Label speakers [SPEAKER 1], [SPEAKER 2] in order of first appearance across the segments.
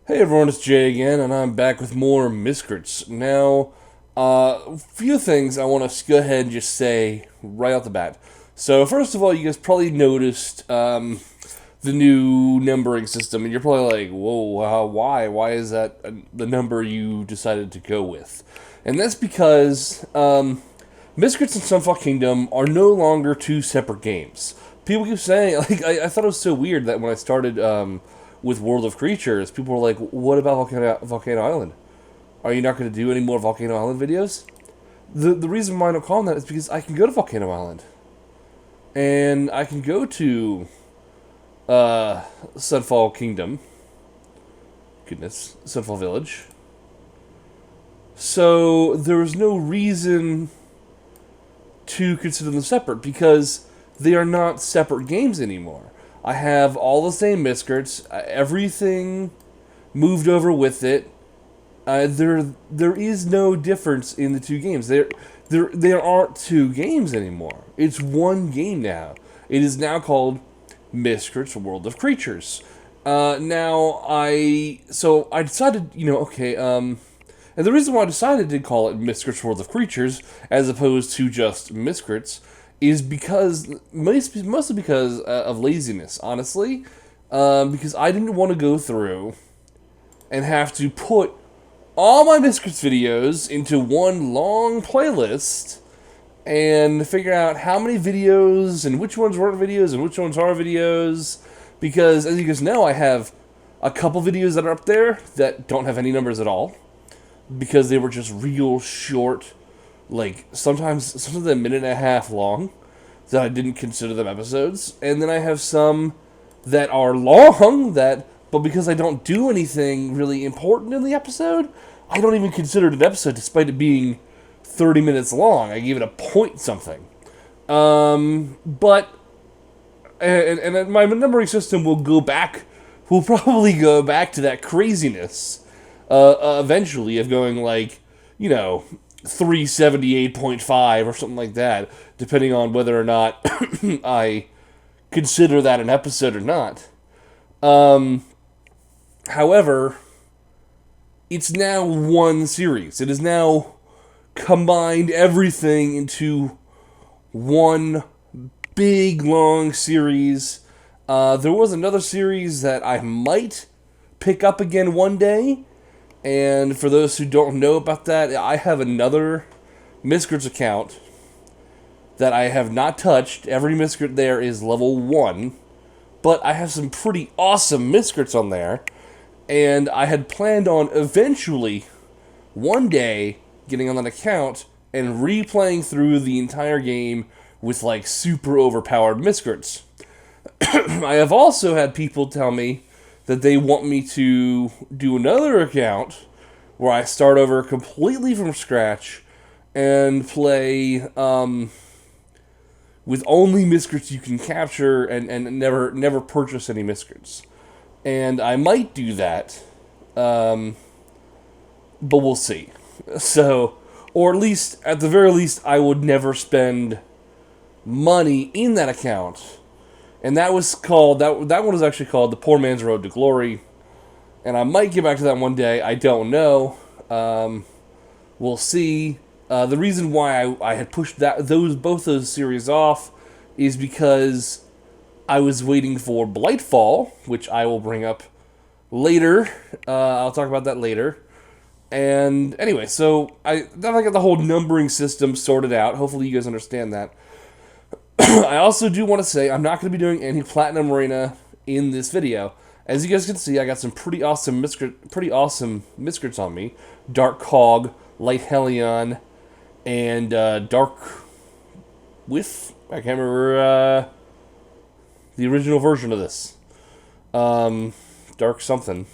[SPEAKER 1] Hey everyone, it's Jay again, and I'm back with more Miscrits. Now, a few things I want to go ahead and just say right off the bat. So, first of all, you guys probably noticed the new numbering system, and you're probably like, whoa, why? Why is that the number you decided to go with? And that's because Miscrits and Sunfall Kingdom are no longer two separate games. People keep saying, I thought it was so weird that when I started with World of Creatures, people were like, what about Volcano Island? Are you not going to do any more Volcano Island videos? The reason why I don't call them that is because I can go to Volcano Island. And I can go to Sunfall Kingdom. Goodness, Sunfall Village. So there was no reason to consider them separate because they are not separate games anymore. I have all the same Miscrits, everything moved over with it. There is no difference in the two games. There aren't two games anymore. It's one game now. It is now called Miscrits World of Creatures. So I decided, and the reason why I decided to call it Miscrits World of Creatures as opposed to just Miscrits is because mostly because of laziness, honestly. Because I didn't want to go through and have to put all my Miscrits videos into one long playlist and figure out how many videos and which ones weren't videos and which ones are videos. Because as you guys know, I have a couple videos that are up there that don't have any numbers at all because they were just real short, like sometimes a minute and a half long, that I didn't consider them episodes. And then I have some that are long but because I don't do anything really important in the episode, I don't even consider it an episode despite it being 30 minutes long. I gave it a point something. But and my numbering system will probably go back to that craziness eventually of going like, 378.5 or something like that, depending on whether or not I consider that an episode or not. However, it's now one series. It has now combined everything into one big, long series. There was another series that I might pick up again one day. And for those who don't know about that, I have another Miscrits account that I have not touched. Every Miscrit there is level 1. But I have some pretty awesome Miscrits on there. And I had planned on eventually, one day, getting on that account and replaying through the entire game with, like, super overpowered Miscrits. I have also had people tell me that they want me to do another account where I start over completely from scratch and play with only Miscrits you can capture and never purchase any Miscrits. And I might do that, but we'll see. So, or at the very least, I would never spend money in that account. And that was called, that one was actually called The Poor Man's Road to Glory. And I might get back to that one day. I don't know. We'll see. The reason why I had pushed both those series off is because I was waiting for Blightfall, which I will bring up later. I'll talk about that later. And anyway, so I got the whole numbering system sorted out. Hopefully you guys understand that. I also do want to say I'm not going to be doing any Platinum Arena in this video. As you guys can see, I got some pretty awesome Miscrits on me. Dark Cog, Light Helion, and Dark Whiff. I can't remember the original version of this. Dark something.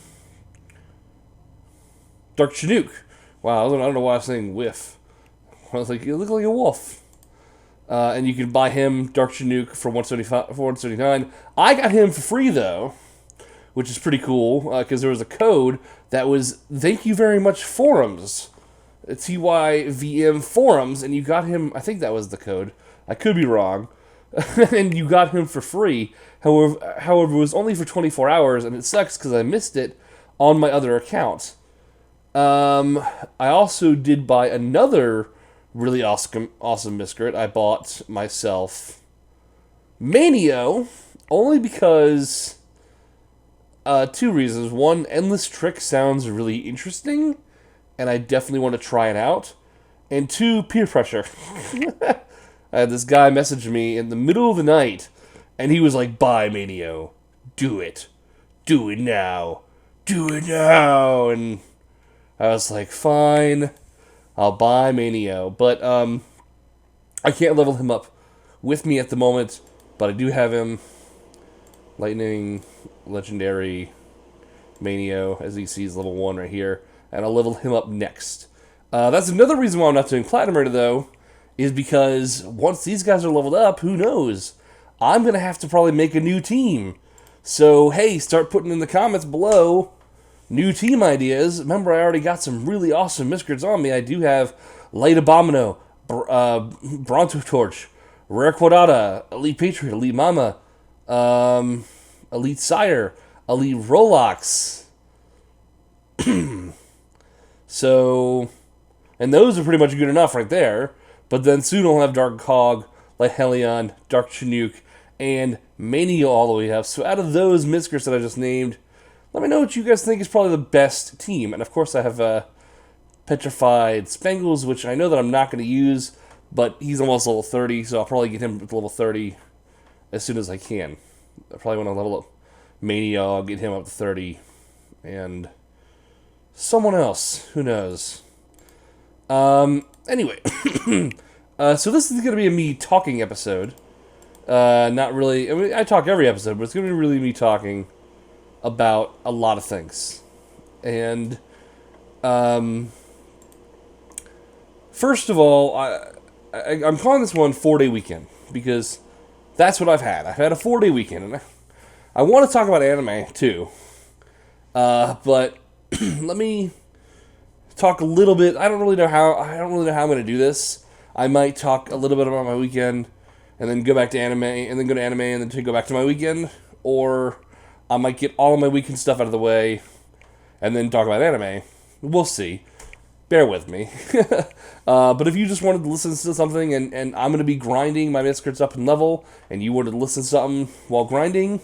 [SPEAKER 1] Dark Chinook. Wow, I don't know why I was saying Whiff. I was like, you look like a wolf. And you can buy him, Dark Chinook, for $179. I got him for free, though, which is pretty cool, because there was a code that was, thank you very much, forums. TYVM forums, and you got him, I think that was the code. I could be wrong. And you got him for free. However, it was only for 24 hours, and it sucks because I missed it on my other account. I also did buy another really awesome Miscrit. I bought myself Manio, only because two reasons. One, Endless Trick sounds really interesting, and I definitely want to try it out. And two, peer pressure. I had this guy message me in the middle of the night, and he was like, "Buy Manio. Do it. Do it now. Do it now." And I was like, "Fine, I'll buy Manio." But I can't level him up with me at the moment, but I do have him. Lightning, Legendary, Manio, as you see, is level 1 right here. And I'll level him up next. That's another reason why I'm not doing Platinum Raider, though, is because once these guys are leveled up, who knows? I'm going to have to probably make a new team. So, hey, start putting in the comments below new team ideas. Remember, I already got some really awesome Miscrits on me. I do have Light Abomino, Bronto Torch, Rare Quadrada, Elite Patriot, Elite Mama, Elite Sire, Elite Rolox. So, and those are pretty much good enough right there. But then soon I'll have Dark Cog, Light Helion, Dark Chinook, and Mania all the way up. So out of those Miscrits that I just named, let me know what you guys think is probably the best team. And of course I have Petrified Spangles, which I know that I'm not going to use, but he's almost level 30, so I'll probably get him to level 30 as soon as I can. I probably want to level up Mania, I'll get him up to 30, and someone else, who knows. Anyway, so this is going to be a me talking episode. Not really, I mean, I talk every episode, but it's going to be really me talking about a lot of things. And, first of all, I'm calling this one 4-day weekend, because that's what I've had. I've had a 4-day weekend, and I want to talk about anime, too. But let me talk a little bit. I don't really know how I'm going to do this. I might talk a little bit about my weekend, and then go back to anime, and then go to anime, and then go back to my weekend, or I might get all of my weekend stuff out of the way, and then talk about anime. We'll see. Bear with me. But if you just wanted to listen to something, and I'm going to be grinding my Miscrits up in level, and you wanted to listen to something while grinding,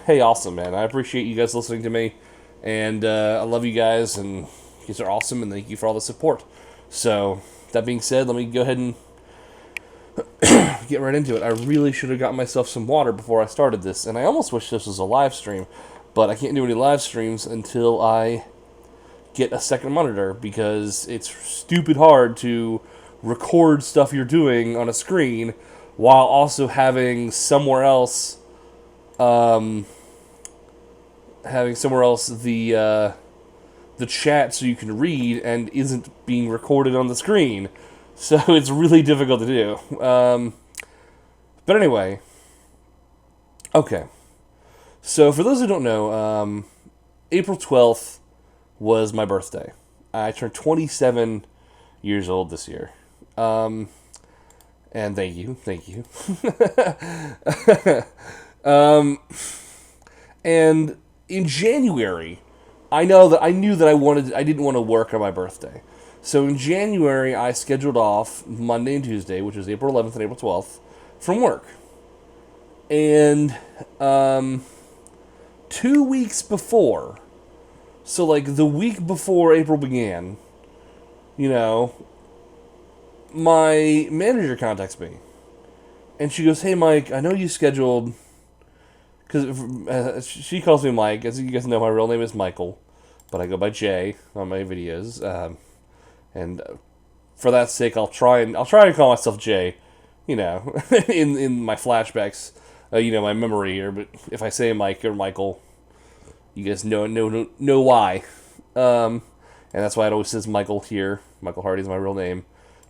[SPEAKER 1] hey, awesome, man. I appreciate you guys listening to me, and I love you guys, and you guys are awesome, and thank you for all the support. So, that being said, let me go ahead and get right into it. I really should have gotten myself some water before I started this, and I almost wish this was a live stream, but I can't do any live streams until I get a second monitor, because it's stupid hard to record stuff you're doing on a screen while also having somewhere else the chat so you can read and isn't being recorded on the screen. So it's really difficult to do. But anyway. Okay. So for those who don't know, April 12th was my birthday. I turned 27 years old this year. And thank you. And in January, I knew that I didn't want to work on my birthday. So in January, I scheduled off Monday and Tuesday, which was April 11th and April 12th, from work. And 2 weeks before, so like the week before April began, my manager contacts me. And she goes, "Hey, Mike, I know you scheduled..." Because she calls me Mike. As you guys know, my real name is Michael, but I go by Jay on my videos. And for that sake, I'll try and call myself Jay, in my flashbacks, my memory here. But if I say Mike or Michael, you guys know why. And that's why it always says Michael here. Michael Hardy is my real name,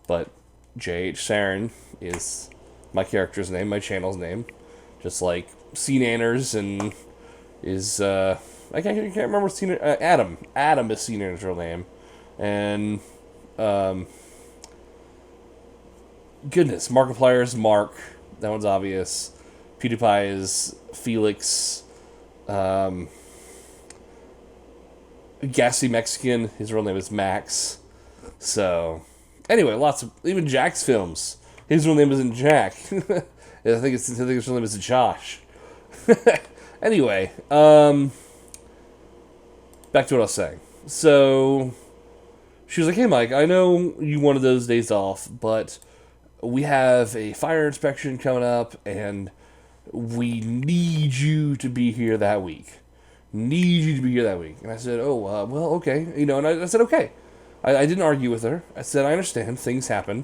[SPEAKER 1] but J.H. Saren is my character's name, my channel's name. Just like C. Nanners and is I can't remember C. Adam. Adam is C. Nanner's real name, and goodness, Markiplier is Mark. That one's obvious. PewDiePie is Felix. gassy Mexican. His real name is Max. So, anyway, lots of even Jack's films. His real name isn't Jack. I think his real name is Josh. Anyway, back to what I was saying. So, she was like, "Hey, Mike, I know you wanted those days off, but we have a fire inspection coming up, and we need you to be here that week. Need you to be here that week." And I said, "Oh, well, okay." And I said, "Okay." I didn't argue with her. I said, "I understand. Things happen."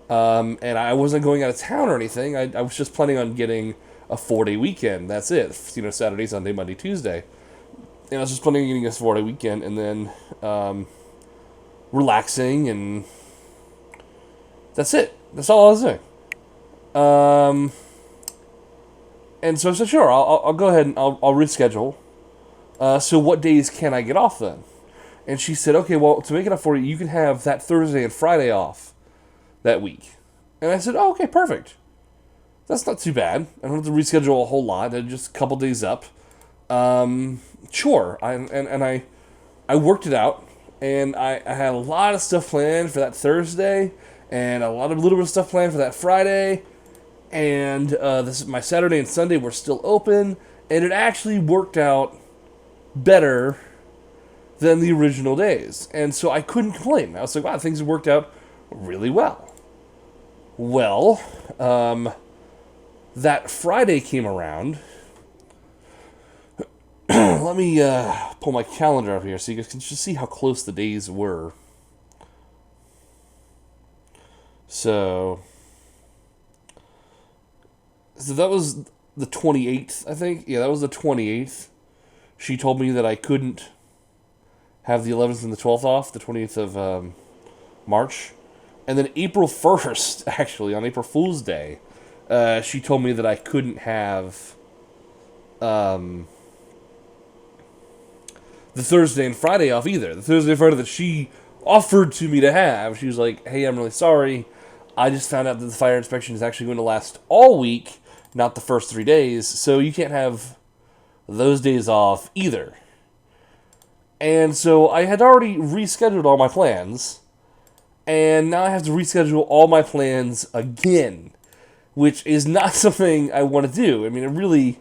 [SPEAKER 1] And I wasn't going out of town or anything. I was just planning on getting a 4-day weekend. That's it. Saturday, Sunday, Monday, Tuesday. And I was just planning on getting a 4-day weekend and then relaxing, and that's it. That's all I was doing. And so I said, "Sure, I'll go ahead and I'll reschedule. So what days can I get off then?" And she said, "Okay, well, to make it up for you, you can have that Thursday and Friday off that week." And I said, "Oh, okay, perfect. That's not too bad. I don't have to reschedule a whole lot. Just a couple days up. Sure." I worked it out, and I had a lot of stuff planned for that Thursday, and a little bit of stuff planned for that Friday, and my Saturday and Sunday were still open, and it actually worked out better than the original days. And so I couldn't complain. I was like, wow, things have worked out really well. Well, that Friday came around. Let me pull my calendar up here so you guys can just see how close the days were. So that was the 28th, I think. Yeah, that was the 28th. She told me that I couldn't have the 11th and the 12th off, the 20th of March. And then April 1st, actually, on April Fool's Day, she told me that I couldn't have the Thursday and Friday off either. The Thursday and Friday that she offered to me to have. She was like, "Hey, I'm really sorry. I just found out that the fire inspection is actually going to last all week, not the first 3 days, so you can't have those days off either." And so I had already rescheduled all my plans, and now I have to reschedule all my plans again, which is not something I want to do. I mean, it really,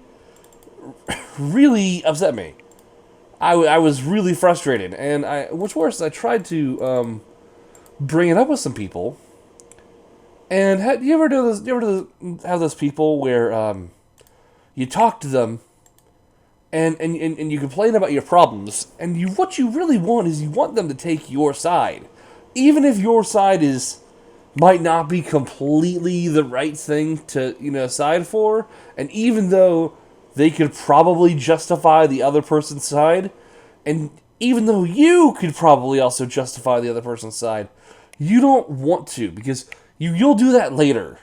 [SPEAKER 1] really upset me. I was really frustrated, and what's worse, I tried to bring it up with some people. And you ever do this? You ever have those people where you talk to them, and you complain about your problems, and what you really want is you want them to take your side, even if your side might not be completely the right thing to side for, and even though they could probably justify the other person's side, and even though you could probably also justify the other person's side, you don't want to, because you'll do that later.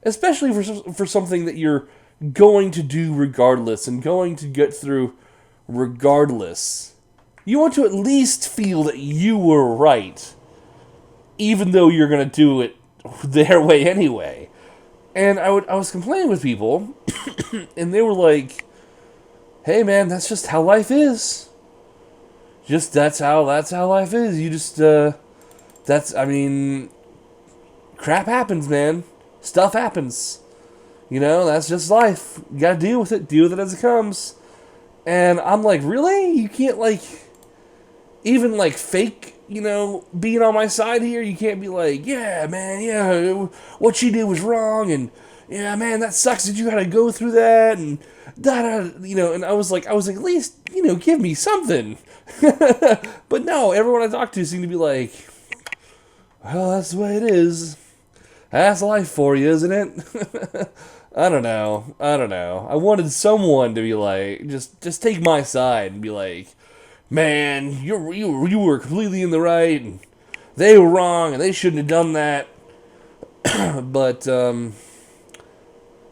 [SPEAKER 1] Especially for something that you're going to do regardless and going to get through regardless. You want to at least feel that you were right, even though you're going to do it their way anyway. And I was complaining with people, and they were like, "Hey man, that's just how life is. That's how life is. You just crap happens, man. Stuff happens. That's just life. You gotta deal with it. Deal with it as it comes." And I'm like, really? You can't even fake, being on my side here? You can't be like, "Yeah, man, yeah, what she did was wrong, and yeah, man, that sucks that you gotta go through that, and and I was like, at least, give me something." But no, everyone I talked to seemed to be like, "Well, that's the way it is. That's life for you, isn't it?" I don't know. I wanted someone to be like, just take my side and be like, "Man, you were completely in the right, and they were wrong, and they shouldn't have done that." But oh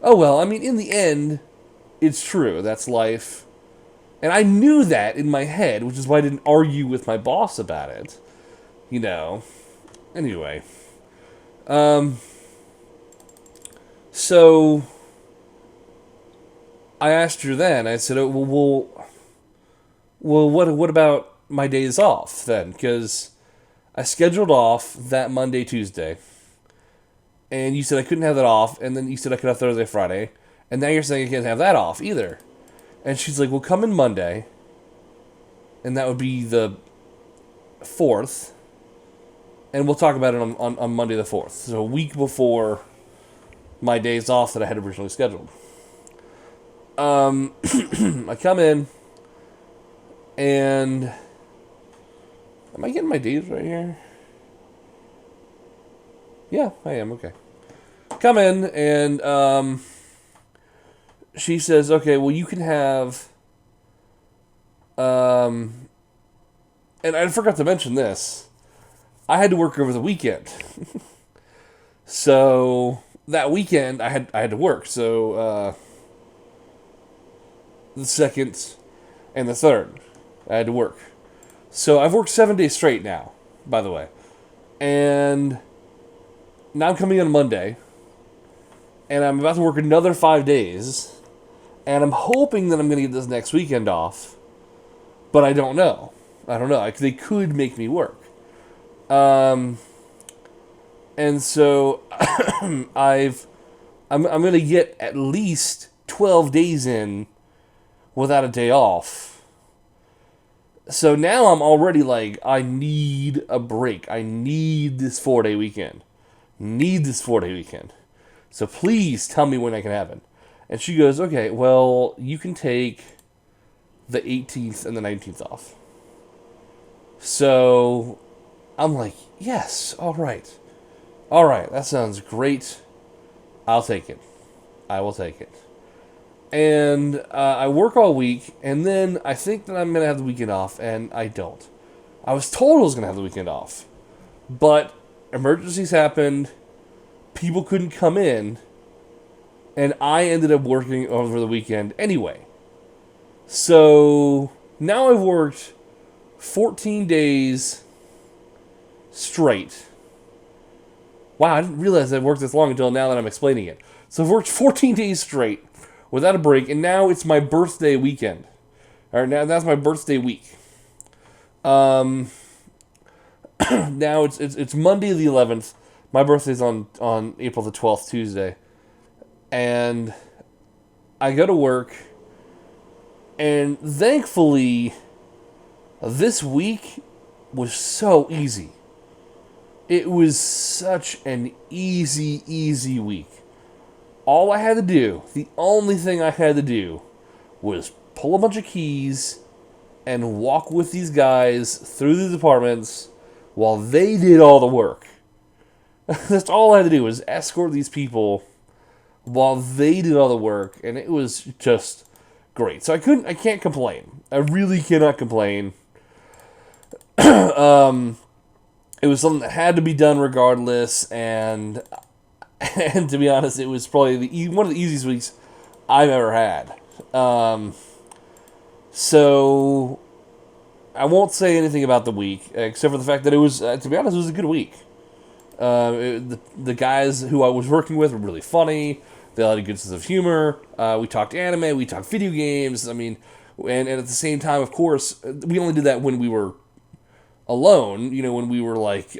[SPEAKER 1] well. I mean, in the end, it's true. That's life, and I knew that in my head, which is why I didn't argue with my boss about it. Anyway, so I asked her then. I said, "Oh, well, well, what about my days off then? Because I scheduled off that Monday, Tuesday, and you said I couldn't have that off, and then you said I could have Thursday, Friday, and now you're saying I can't have that off either. And she's like, well, come in Monday, and that would be the 4th, and we'll talk about it on Monday the 4th. So a week before my days off that I had originally scheduled. I come in, and am I getting my days right here? Yeah, I am. Okay. Come in, and she says, okay, well, you can have... and I forgot to mention this. I had to work over the weekend. So that weekend, I had to work. So the 2nd and the 3rd, I had to work. So I've worked 7 days straight now, by the way. And now I'm coming on Monday, and I'm about to work another 5 days, and I'm hoping that I'm going to get this next weekend off, but I don't know. They could make me work. And so I'm going to get at least 12 days in without a day off. So now I'm already like, I need a break. I need this 4-day weekend. So please tell me when I can have it. And she goes, okay, well, you can take the 18th and the 19th off. So I'm like, yes, all right, that sounds great. I'll take it. I will take it. And I work all week, and then I think that I'm going to have the weekend off, and I don't. I was told I was going to have the weekend off, but emergencies happened, people couldn't come in, and I ended up working over the weekend anyway. So now I've worked 14 days straight. Wow, I didn't realize I worked this long until now that I'm explaining it. So I've worked 14 days straight without a break, and now it's my birthday weekend. All right, now that's my birthday week. Now it's Monday the 11th. My birthday's on April the 12th, Tuesday. And I go to work, and thankfully, this week was so easy. It was such an easy week. All I had to do, the only thing I had to do, was pull a bunch of keys and walk with these guys through the departments while they did all the work. That's all I had to do, was escort these people while they did all the work, and it was just great. So I can't complain. I really cannot complain. It was something that had to be done regardless, and to be honest, it was probably one of the easiest weeks I've ever had. So I won't say anything about the week, except for the fact that it was, to be honest, it was a good week. The guys who I was working with were really funny. They had a good sense of humor. We talked anime, we talked video games. I mean, and at the same time, of course, we only did that when we were alone. You know, when we were like,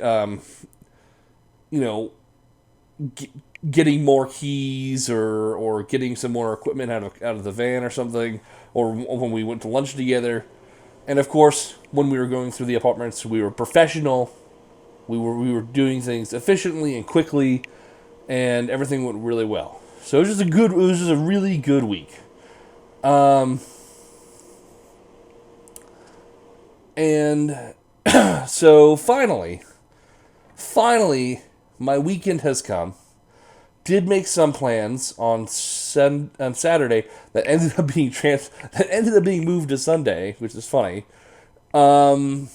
[SPEAKER 1] getting more keys or getting some more equipment out of the van or something, or when we went to lunch together. And of course, when we were going through the apartments, we were professional. We were doing things efficiently and quickly, and everything went really well. So it was just a really good week. And so finally, my weekend has come. Did make some plans on Saturday that ended up being moved to Sunday, which is funny. And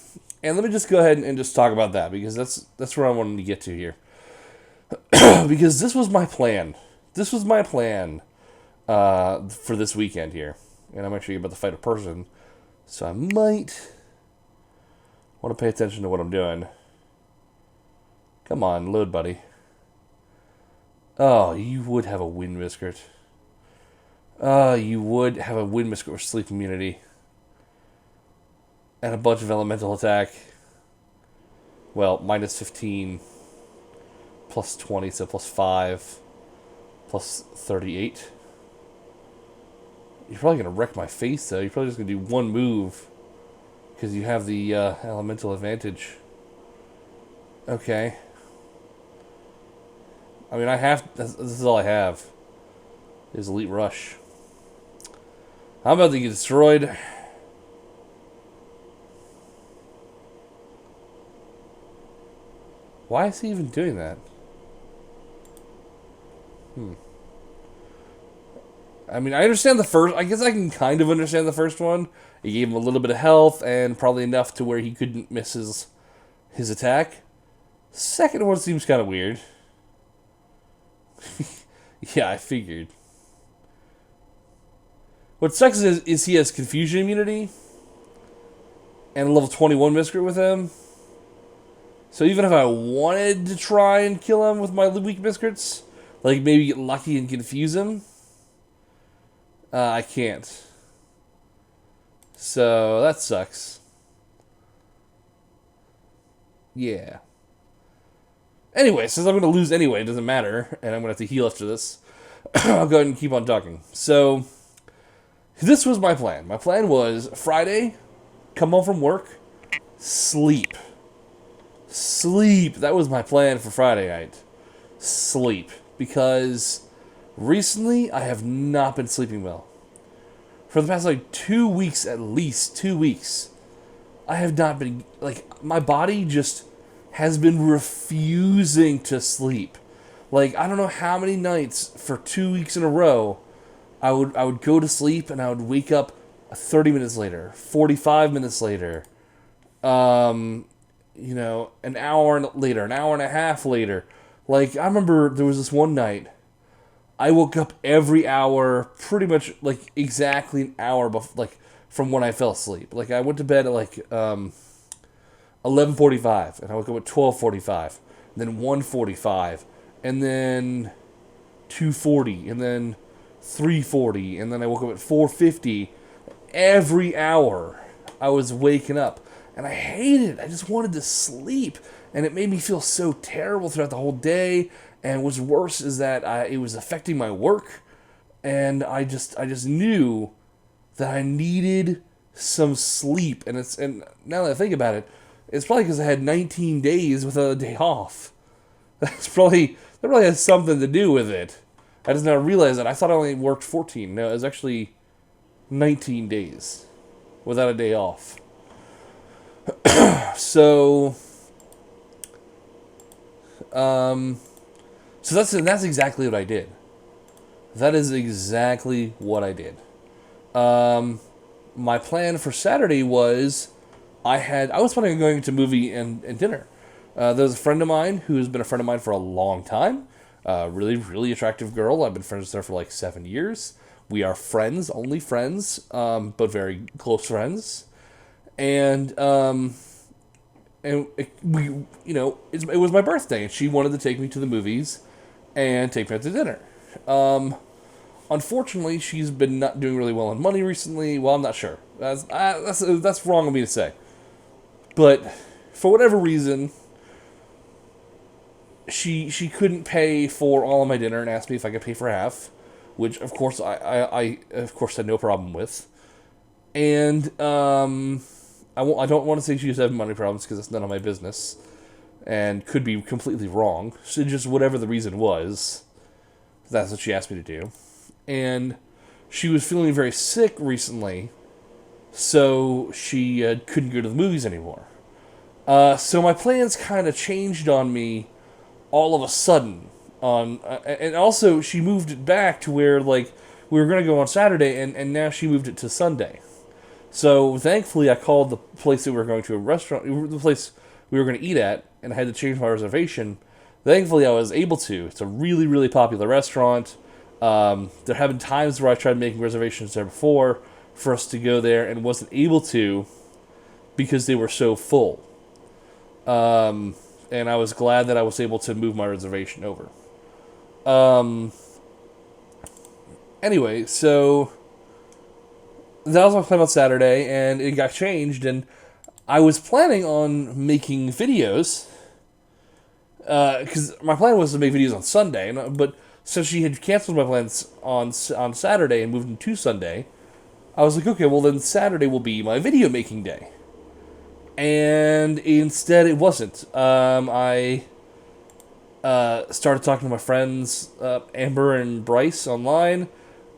[SPEAKER 1] let me just go ahead and just talk about that, because that's where I wanted to get to here. Because this was my plan. This was my plan for this weekend here, and I'm actually about to fight a person, so I might want to pay attention to what I'm doing. Come on, load, buddy. Oh, you would have a wind miscrit. Oh, you would have a wind miscrit with sleep immunity. and a bunch of elemental attack. Well, minus 15, plus 20, so plus 5, plus 38. You're probably going to wreck my face, though. You're probably just going to do one move, because you have the elemental advantage. Okay. I mean, this is all I have, is Elite Rush. I'm about to get destroyed. Why is he even doing that? I mean, I understand the first... I guess I can kind of understand the first one. It gave him a little bit of health, and probably enough to where he couldn't miss his attack. Second one seems kind of weird. Yeah, I figured. What sucks is he has confusion immunity, and a level 21 Miscrit with him. So even if I wanted to try and kill him with my weak Miscrits, like maybe get lucky and confuse him, I can't. So that sucks. Yeah. Anyway, since I'm going to lose anyway, it doesn't matter, and I'm going to have to heal after this, I'll go ahead and keep on talking. So, this was my plan. My plan was Friday, come home from work, sleep. Sleep. That was my plan for Friday night. Sleep. Because recently, I have not been sleeping well. For the past, 2 weeks, at least 2 weeks, I have not been, my body just has been refusing to sleep. I don't know how many nights for 2 weeks in a row, I would go to sleep and I would wake up 30 minutes later, 45 minutes later, an hour later, an hour and a half later. I remember there was this one night, I woke up every hour, pretty much, exactly an hour from when I fell asleep. I went to bed at, 11:45, and I woke up at 12:45, then 1:45, and then 2:40, and then 3:40, and then I woke up at 4:50. Every hour, I was waking up, and I hated it. I just wanted to sleep, and it made me feel so terrible throughout the whole day. And what's worse is that it was affecting my work, and I just knew that I needed some sleep. And now that I think about it, it's probably because I had 19 days without a day off. That probably has something to do with it. I just now realized that I thought I only worked 14. No, it was actually 19 days without a day off. So that's exactly what I did. That is exactly what I did. My plan for Saturday was I was planning on going to movie and dinner. There's a friend of mine who's been a friend of mine for a long time. Really, really attractive girl. I've been friends with her for 7 years. We are friends, only friends, but very close friends. And it was my birthday, and she wanted to take me to the movies and take me out to dinner. Unfortunately, she's been not doing really well on money recently. Well, I'm not sure. That's wrong of me to say. But for whatever reason, she couldn't pay for all of my dinner and asked me if I could pay for half, which of course I had no problem with. And I don't want to say she was having money problems because it's none of my business, and could be completely wrong. So just whatever the reason was, that's what she asked me to do. And she was feeling very sick recently, so she couldn't go to the movies anymore. So my plans kind of changed on me all of a sudden. And also, she moved it back to where, we were going to go on Saturday, and now she moved it to Sunday. So, thankfully, I called the place that we were going to, the place we were going to eat at, and I had to change my reservation. Thankfully, I was able to. It's a really, really popular restaurant. There have been times where I tried making reservations there before for us to go there and wasn't able to because they were so full. And I was glad that I was able to move my reservation over. Anyway, so that was my plan on Saturday, and it got changed, and I was planning on making videos because my plan was to make videos on Sunday, but since she had canceled my plans on Saturday and moved them to Sunday, I was like, okay, well then Saturday will be my video making day. And instead, it wasn't. I started talking to my friends, Amber and Bryce, online.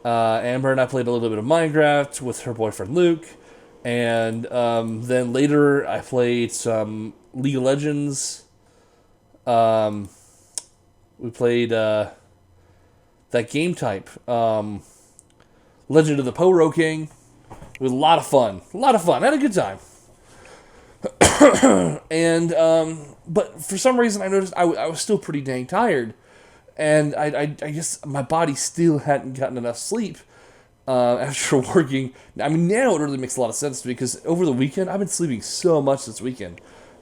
[SPEAKER 1] Amber and I played a little bit of Minecraft with her boyfriend Luke. And then later, I played some League of Legends. We played that game type, Legend of the Poro King. It was a lot of fun. A lot of fun. I had a good time. And but for some reason I noticed I was still pretty dang tired, and I guess my body still hadn't gotten enough sleep after working. I mean, now it really makes a lot of sense to me because over the weekend I've been sleeping so much this weekend,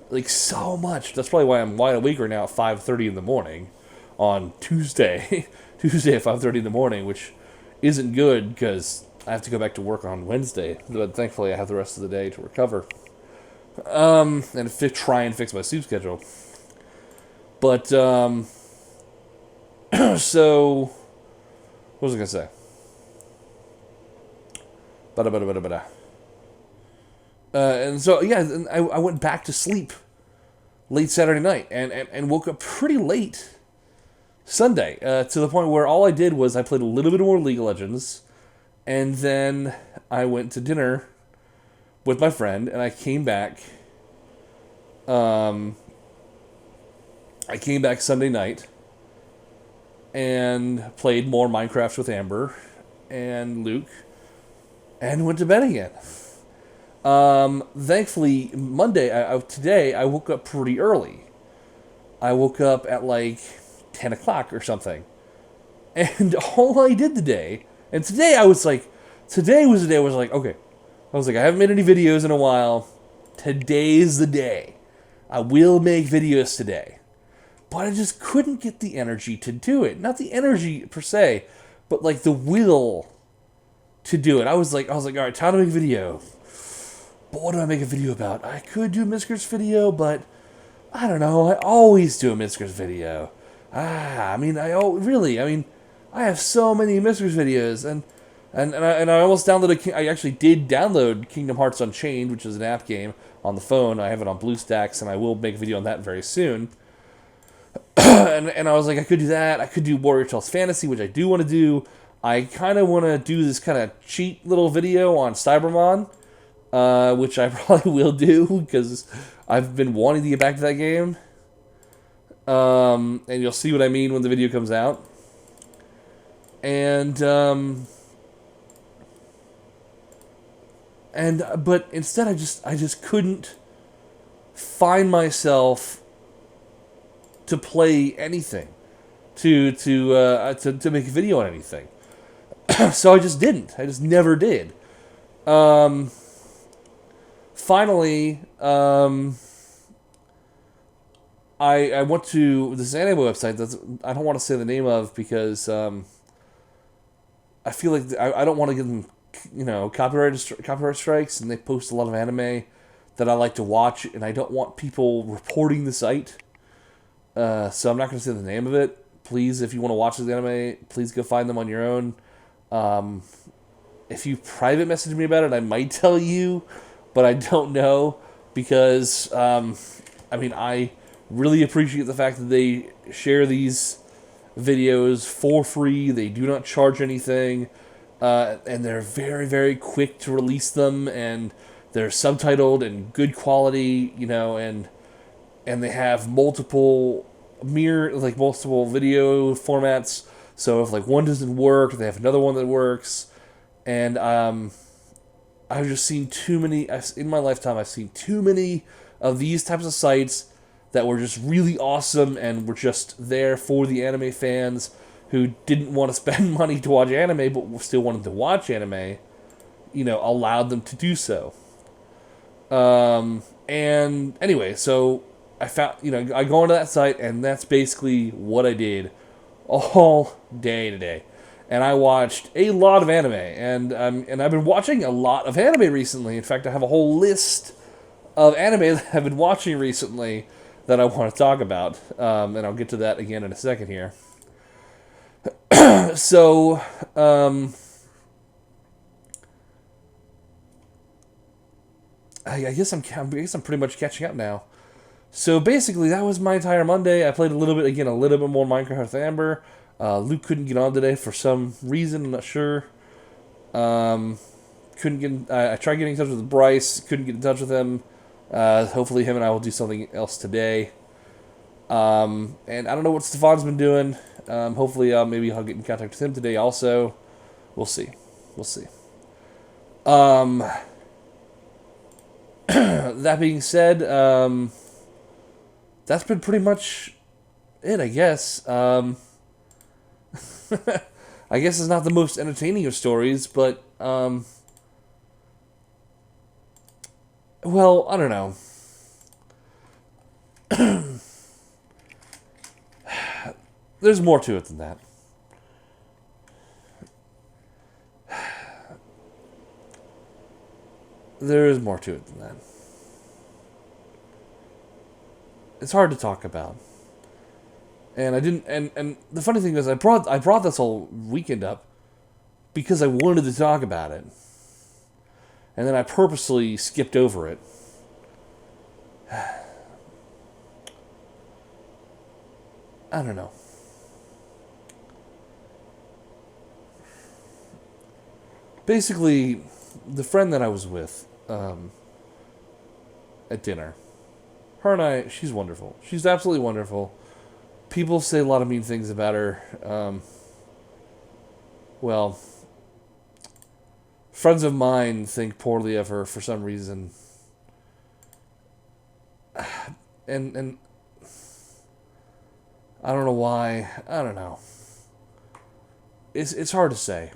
[SPEAKER 1] like so much. That's probably why I'm wide awake right now at 5:30 in the morning on Tuesday, Tuesday at 5:30 in the morning, which isn't good because I have to go back to work on Wednesday. But thankfully I have the rest of the day to recover. And try and fix my sleep schedule. But, so, what was I going to say? And so, yeah, I went back to sleep late Saturday night and woke up pretty late Sunday, to the point where all I did was I played a little bit more League of Legends, and then I went to dinner with my friend, and I came back Sunday night and played more Minecraft with Amber and Luke and went to bed again. Thankfully, today I woke up pretty early. I woke up at like 10 o'clock or something. And all I did today, and today was the day I was like, okay, I was like, I haven't made any videos in a while. Today's the day. I will make videos today. But I just couldn't get the energy to do it. Not the energy per se, but like the will to do it. I was like, all right, time to make a video. But what do I make a video about? I could do a Miscrits video, but I don't know. I always do a Miscrits video. I have so many Miscrits videos, and I almost downloaded. I actually did download Kingdom Hearts Unchained, which is an app game on the phone. I have it on BlueStacks, and I will make a video on that very soon. and I was like, I could do that. I could do Warrior Tales Fantasy, which I do want to do. I kind of want to do this kind of cheat little video on Cybermon, which I probably will do because I've been wanting to get back to that game. And you'll see what I mean when the video comes out. But instead I just couldn't find myself to play anything, to make a video on anything. So I just didn't. I just never did. Finally, I went to this anime website that I don't want to say the name of because I feel like I don't want to give them, copyright strikes, and they post a lot of anime that I like to watch, and I don't want people reporting the site. So I'm not going to say the name of it. Please, if you want to watch the anime, please go find them on your own. If you private message me about it, I might tell you, but I don't know because, I really appreciate the fact that they share these videos for free. They do not charge anything, and they're very, very quick to release them, and they're subtitled and good quality, and they have multiple video formats. So if one doesn't work, they have another one that works. And I've just seen too many in my lifetime. I've seen too many of these types of sites that were just really awesome and were just there for the anime fans who didn't want to spend money to watch anime but still wanted to watch anime. Allowed them to do so. And anyway, so I found, I go onto that site, and that's basically what I did all day today. And I watched a lot of anime, and I've been watching a lot of anime recently. In fact, I have a whole list of anime that I've been watching recently that I want to talk about, and I'll get to that again in a second here. So, I guess I'm pretty much catching up now. So basically, that was my entire Monday. I played a little bit again, a little bit more Minecraft with Amber. Luke couldn't get on today for some reason. I'm not sure. Um, couldn't get. I tried getting in touch with Bryce. Couldn't get in touch with him. Hopefully, him and I will do something else today. And I don't know what Stefan's been doing. Hopefully, maybe I'll get in contact with him today. Also, we'll see. We'll see. That being said, that's been pretty much it, I guess. I guess it's not the most entertaining of stories, but well, I don't know. There's more to it than that. There is more to it than that. It's hard to talk about. And I didn't and the funny thing is I brought this whole weekend up because I wanted to talk about it. And then I purposely skipped over it. I don't know. Basically, the friend that I was with at dinner, her and I, she's wonderful. She's absolutely wonderful. People say a lot of mean things about her. Well, friends of mine think poorly of her for some reason. And I don't know why. I don't know. It's hard to say.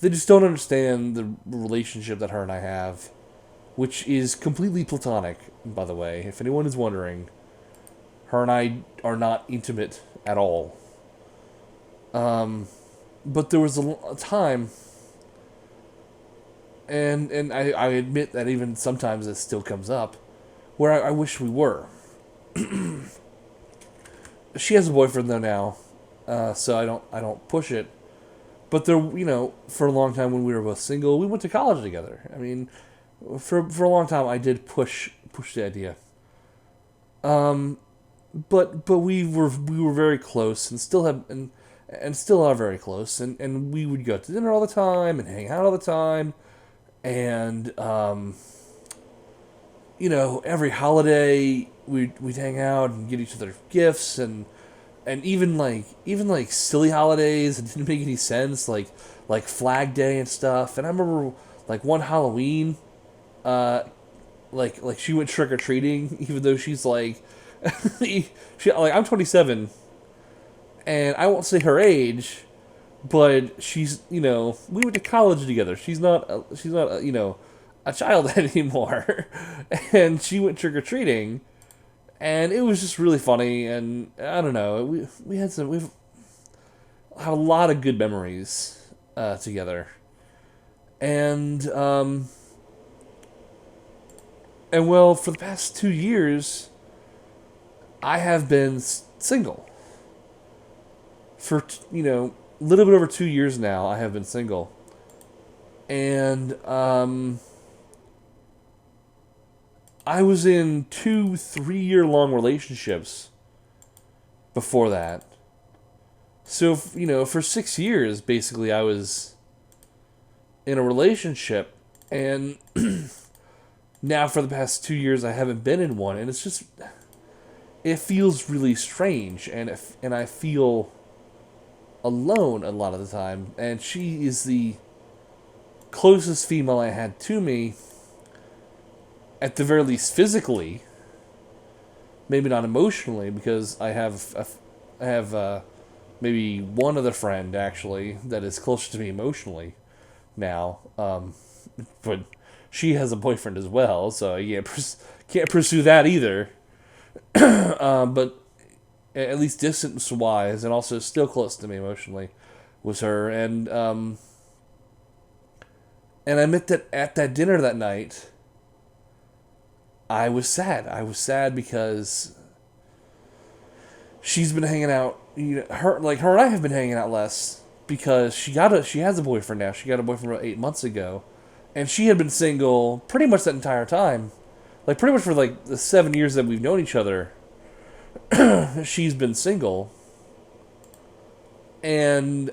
[SPEAKER 1] They just don't understand the relationship that her and I have, which is completely platonic, by the way. If anyone is wondering, her and I are not intimate at all. But there was a time, and I admit that even sometimes it still comes up, where I wish we were. She has a boyfriend though now, so I don't push it. But there, for a long time when we were both single, we went to college together. I mean, for a long time I did push the idea. But we were very close and still have and still are very close, and we would go to dinner all the time and hang out all the time, and every holiday we'd hang out and get each other gifts, and even like silly holidays that didn't make any sense, like Flag Day and stuff. And I remember like one Halloween, like she went trick or treating, even though she's like, I'm 27, and I won't say her age, but she's we went to college together. She's not a child anymore, and she went trick or treating. And it was just really funny, and I don't know. We've had a lot of good memories together, and well, for the past 2 years, I have been single. For a little bit over 2 years now, I have been single, and I was in 2-3 year long relationships before that. So, for 6 years, basically, I was in a relationship. And now for the past 2 years, I haven't been in one. And it's just, it feels really strange. And I feel alone a lot of the time. And she is the closest female I had to me, at the very least physically, maybe not emotionally, because I have maybe one other friend actually that is closer to me emotionally now, but she has a boyfriend as well, so I can't pursue that either. But at least distance wise, and also still close to me emotionally, was her. And I admit that at that dinner that night, I was sad. I was sad because she's been hanging out. Her and I have been hanging out less because she has a boyfriend now. She got a boyfriend about 8 months ago, and she had been single pretty much that entire time. Like pretty much for like the 7 years that we've known each other, she's been single, and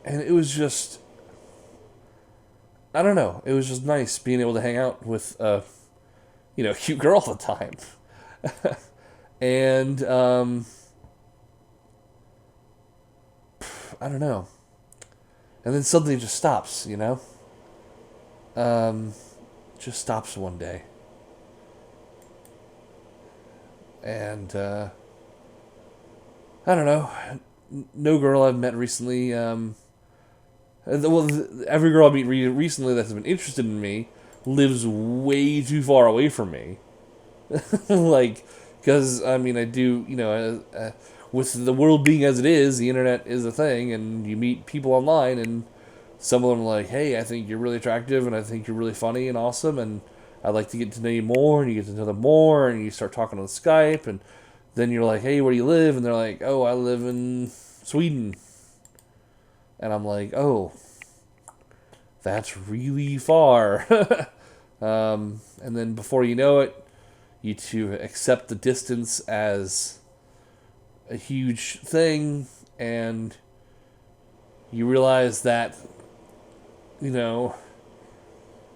[SPEAKER 1] it was just, I don't know. It was just nice being able to hang out with a cute girl all the time. And I don't know. And then suddenly it just stops, Um, just stops one day. And I don't know. No girl I've met recently. Well, every girl I meet recently that's been interested in me lives way too far away from me. Like, because I mean, I do, with the world being as it is, the internet is a thing, and you meet people online, and some of them are like, hey, I think you're really attractive, and I think you're really funny and awesome, and I'd like to get to know you more, and you get to know them more, and you start talking on Skype, and then you're like, hey, where do you live? And they're like, oh, I live in Sweden. And I'm like, oh, that's really far. And then before you know it, you two accept the distance as a huge thing, and you realize that,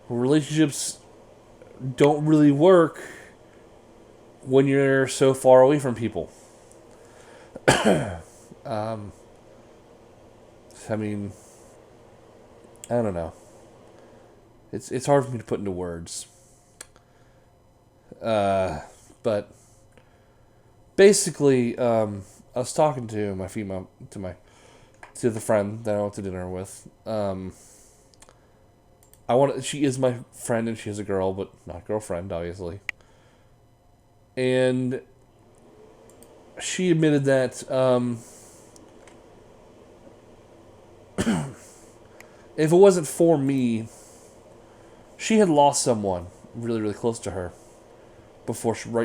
[SPEAKER 1] relationships don't really work when you're so far away from people. I mean, I don't know. It's hard for me to put into words. But basically, I was talking to my female, to the friend that I went to dinner with. She is my friend, and she is a girl, but not girlfriend, obviously. And she admitted that if it wasn't for me, she had lost someone really, really close to her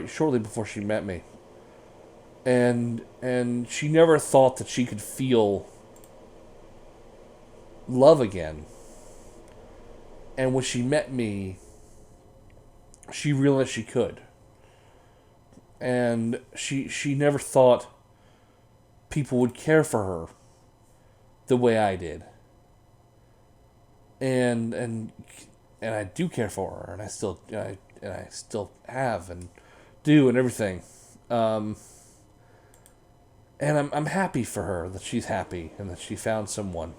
[SPEAKER 1] shortly before she met me, and she never thought that she could feel love again. And when she met me, she realized she could. And she never thought people would care for her the way I did. And I do care for her, and I still have and do and everything. And I'm happy for her that she's happy and that she found someone.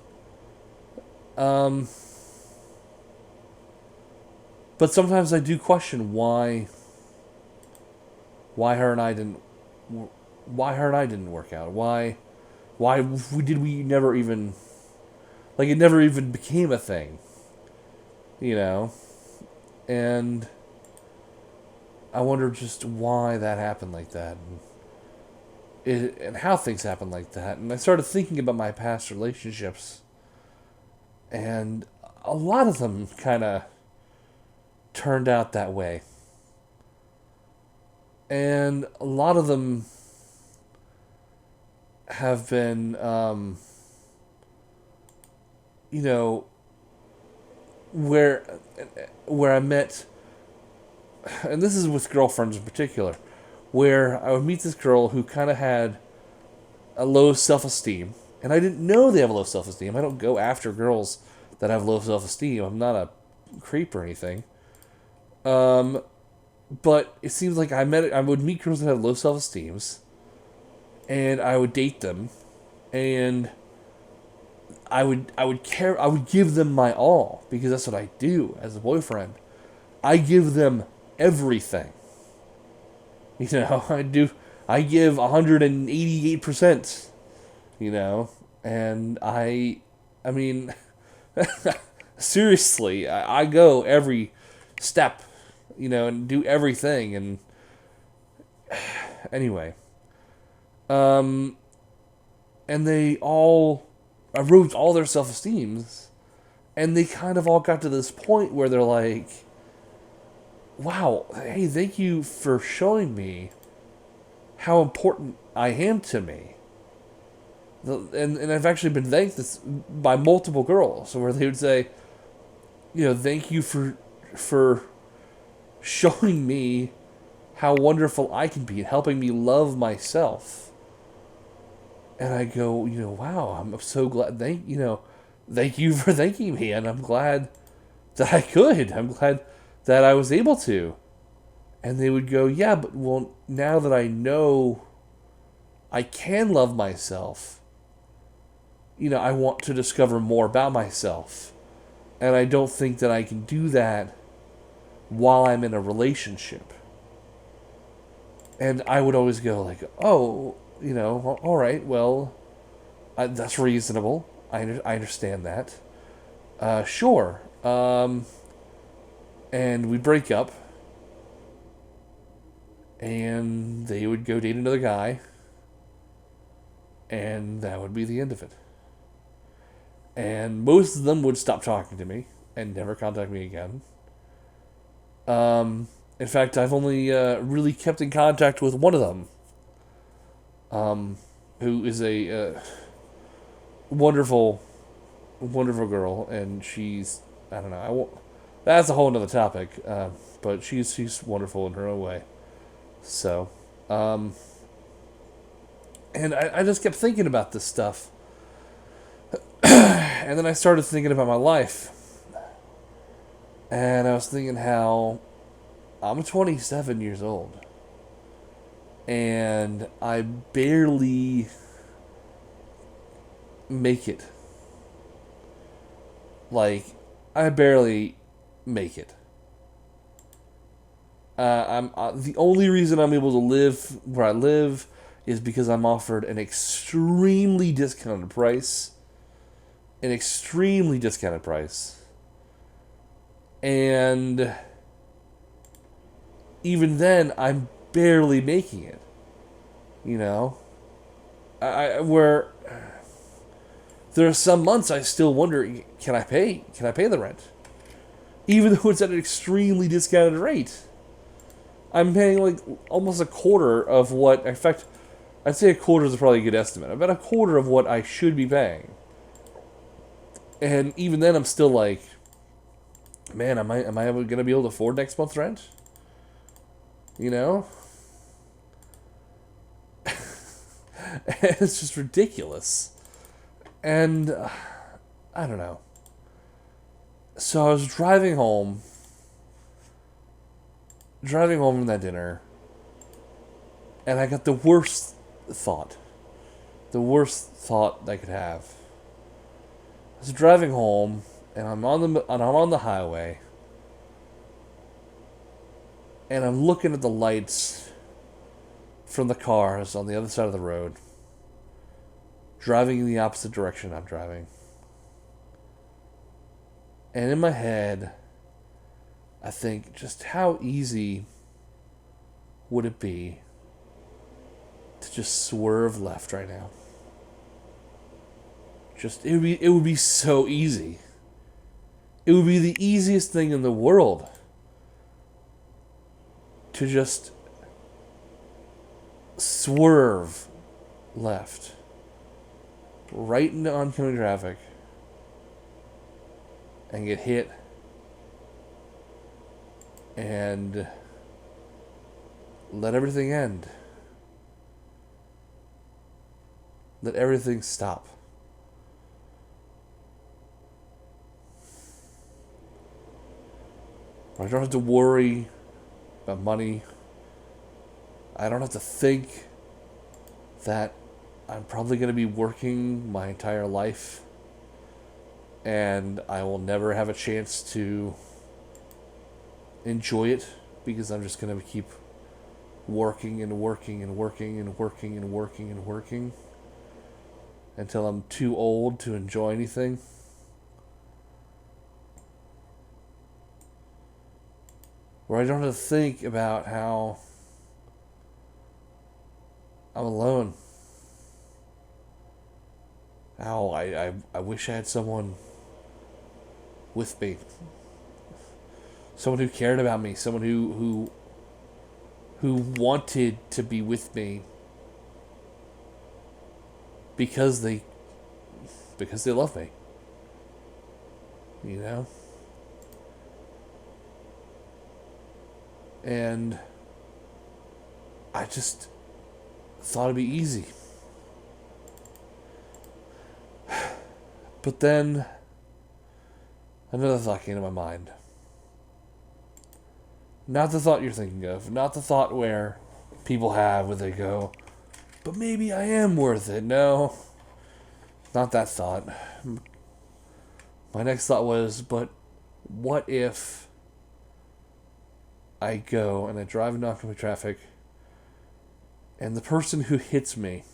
[SPEAKER 1] But sometimes I do question why her and I didn't work out. Why did we never even, like, it never even became a thing, and I wonder just why that happened like that, and how things happen like that. And I started thinking about my past relationships, and a lot of them kind of turned out that way. And a lot of them have been, where I met, and this is with girlfriends in particular, where I would meet this girl who kind of had a low self-esteem, and I didn't know they have a low self-esteem. I don't go after girls that have low self-esteem. I'm not a creep or anything. But it seems like I would meet girls that had low self-esteems, and I would date them, and I would give them my all, because that's what I do as a boyfriend. I give them everything. I give 188%, and I mean, seriously, I go every step, and do everything, and anyway, and I rode all their self-esteems, And they kind of all got to this point where they're like, wow, hey, thank you for showing me how important I am to me. And I've actually been thanked this by multiple girls, where they would say, thank you for showing me how wonderful I can be and helping me love myself. And I go, wow, I'm so glad. Thank you for thanking me, and I'm glad that I could. I'm glad that I was able to. And they would go, yeah, but well, now that I know I can love myself, I want to discover more about myself. And I don't think that I can do that while I'm in a relationship. And I would always go like, oh, all right, well, that's reasonable. I understand that. Sure. And we'd break up. And they would go date another guy. And that would be the end of it. And most of them would stop talking to me and never contact me again. In fact, I've only really kept in contact with one of them, who is a wonderful, wonderful girl, and she's, I don't know, I won't, that's a whole other topic, but she's wonderful in her own way. So, and I just kept thinking about this stuff. And then I started thinking about my life. And I was thinking how I'm 27 years old. And I barely make it. Like, I barely make it. I'm the only reason I'm able to live where I live is because I'm offered an extremely discounted price. An extremely discounted price. And even then, I'm barely making it. Where there are some months I still wonder, can I pay the rent? Even though it's at an extremely discounted rate. I'm paying like almost a quarter of what, in fact, I'd say a quarter is probably a good estimate. About a quarter of what I should be paying. And even then, I'm still like, man, am I going to be able to afford next month's rent? It's just ridiculous. And I don't know. So I was driving home from that dinner, and I got the worst thought I could have. I was driving home, and I'm on the highway, and I'm looking at the lights from the cars on the other side of the road, driving in the opposite direction I'm driving. And in my head, I think, just how easy would it be to just swerve left right now? It would be so easy. It would be the easiest thing in the world to just swerve left right into oncoming traffic and get hit and let everything end. Let everything stop. I don't have to worry about money. I don't have to think that I'm probably going to be working my entire life and I will never have a chance to enjoy it because I'm just going to keep working and working and working and working and working and working until I'm too old to enjoy anything. Where I don't have to think about how I'm alone. How I wish I had someone with me. Someone who cared about me. Someone who wanted to be with me because they love me. You know? And I just thought it'd be easy. But then another thought came to my mind. Not the thought you're thinking of. Not the thought where people have where they go, but maybe I am worth it. No. Not that thought. My next thought was, but what if I go and I drive into oncoming traffic and the person who hits me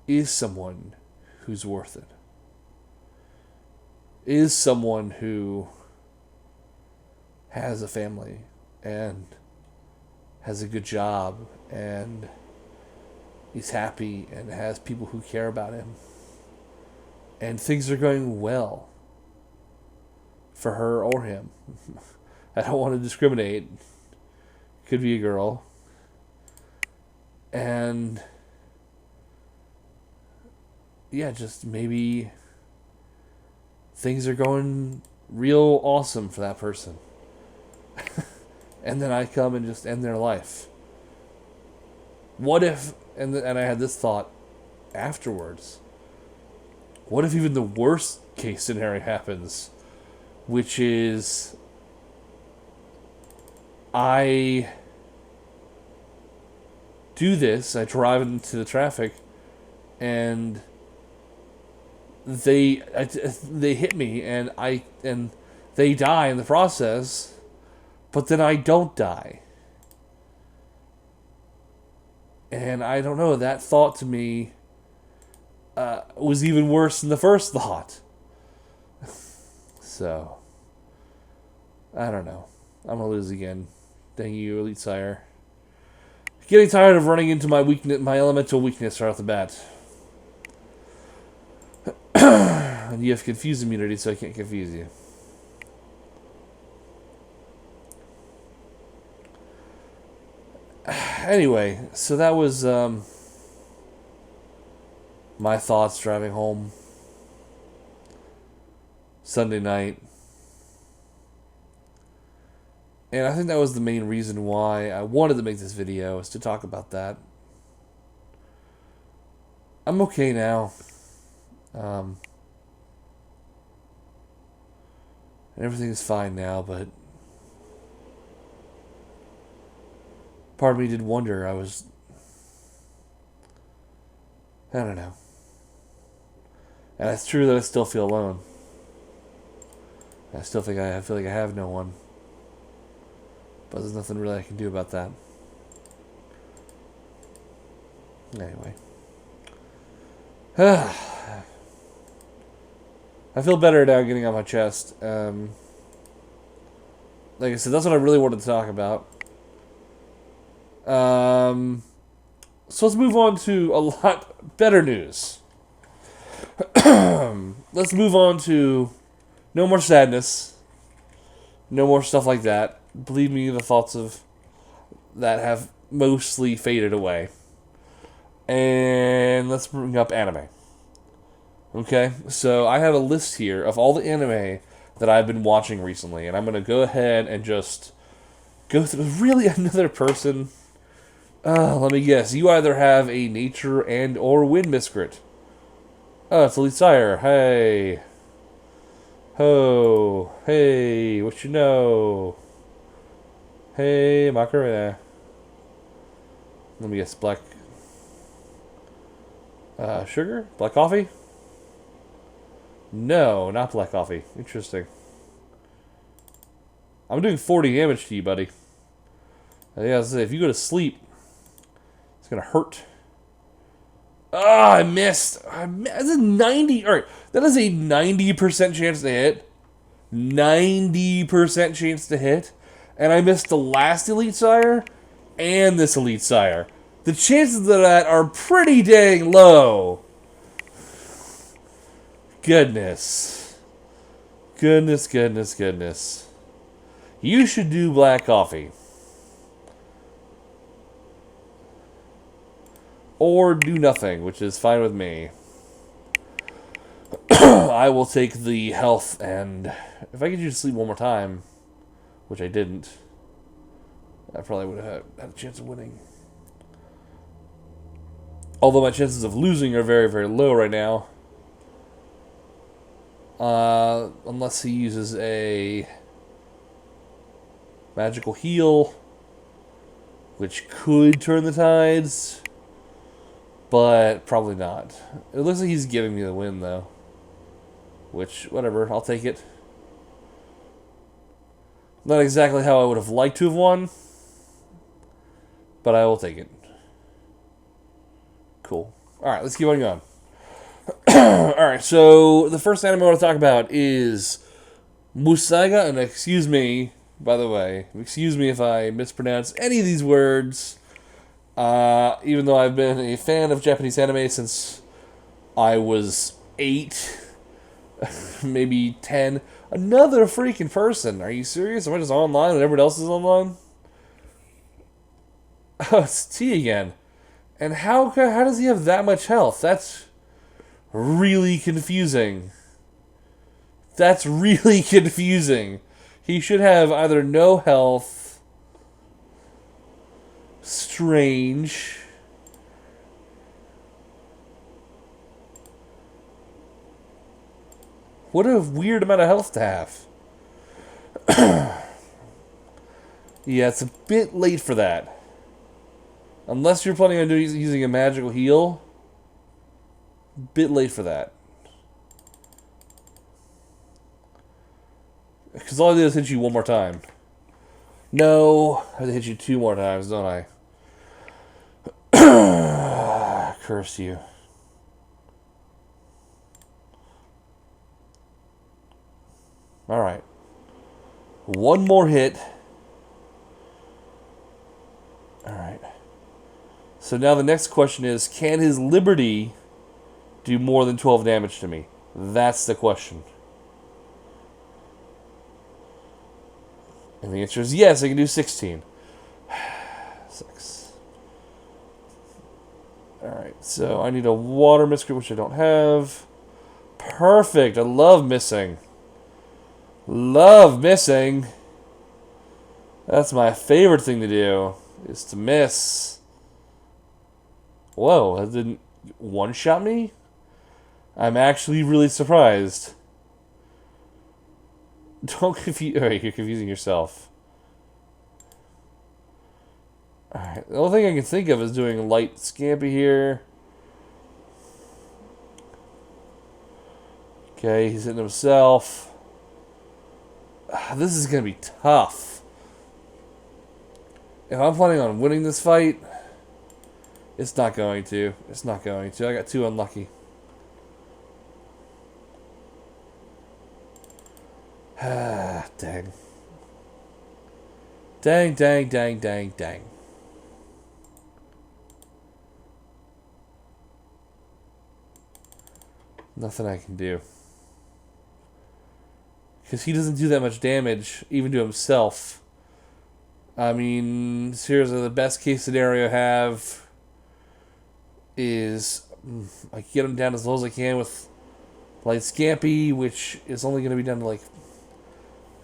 [SPEAKER 1] is someone who's worth it? Is someone who has a family and has a good job and he's happy and has people who care about him and things are going well for her or him. I don't want to discriminate. Could be a girl. And yeah, just maybe things are going real awesome for that person. And then I come and just end their life. What if, and I had this thought afterwards, what if even the worst case scenario happens, which is I do this, I drive into the traffic, and they hit me, and they die in the process, but then I don't die. And I don't know, that thought to me was even worse than the first thought. So, I don't know. I'm going to lose again. Dang you, Elite Sire. Getting tired of running into my weakness, my elemental weakness right off the bat. And you have confused immunity, so I can't confuse you. Anyway, so that was my thoughts driving home Sunday night. And I think that was the main reason why I wanted to make this video, is to talk about that. I'm okay now. Everything's fine now, but part of me did wonder. I don't know. And it's true that I still feel alone. I still think I feel like I have no one. But there's nothing really I can do about that. Anyway. I feel better now getting on my chest. Like I said, that's what I really wanted to talk about. So let's move on to a lot better news. Let's move on to no more sadness. No more stuff like that. Believe me, the thoughts of that have mostly faded away. And let's bring up anime. Okay, so I have a list here of all the anime that I've been watching recently, and I'm going to go ahead and just go through. Really, another person? Let me guess. You either have a nature and or wind miscrit. Oh, it's Elite Sire. Hey. Ho. Hey, what you know? Hey, Macarena. Let me guess. Black sugar? Black coffee? No, not black coffee. Interesting. I'm doing 40 damage to you, buddy. Yeah, if you go to sleep, it's gonna hurt. Ah, I missed. That's a 90. All right, that is a 90% chance to hit. 90% chance to hit, and I missed the last Elite Sire and this Elite Sire. The chances of that are pretty dang low. Goodness. Goodness, goodness, goodness. You should do black coffee. Or do nothing, which is fine with me. I will take the health, and if I get you to sleep one more time, which I didn't, I probably would have had a chance of winning. Although my chances of losing are very, very low right now. Unless he uses a magical heal, which could turn the tides, but probably not. It looks like he's giving me the win, though. Which, whatever, I'll take it. Not exactly how I would have liked to have won, but I will take it. Cool. Alright, let's keep on going. Alright, so the first anime I want to talk about is Musaiga, and excuse me, by the way, excuse me if I mispronounce any of these words, even though I've been a fan of Japanese anime since I was 8, maybe 10. Another freaking person. Are you serious? Am I just online and everyone else is online? Oh, it's T again. And how does he have that much health? That's really confusing. That's really confusing. He should have either no health, strange, what a weird amount of health to have. Yeah, it's a bit late for that. Unless you're planning on using a magical heal. Bit late for that. Because all I did is hit you one more time. No, I have to hit you 2 more times, don't I? Curse you. Alright. One more hit. Alright. So now the next question is, can his liberty do more than 12 damage to me? That's the question. And the answer is yes, I can do 16. 6. Alright, so I need a water miscrit, which I don't have. Perfect, I love missing. Love missing. That's my favorite thing to do, is to miss. Whoa, that didn't one-shot me? I'm actually really surprised. Don't confuse... Alright, you're confusing yourself. Alright, the only thing I can think of is doing light scampi here. Okay, he's hitting himself. This is going to be tough. If I'm planning on winning this fight, it's not going to. It's not going to. I got too unlucky. Dang. Dang, dang, dang, dang, dang. Nothing I can do. Because he doesn't do that much damage, even to himself. I mean, seriously, the best case scenario I have is I get him down as low as I can with light scampi, which is only going to be down to like,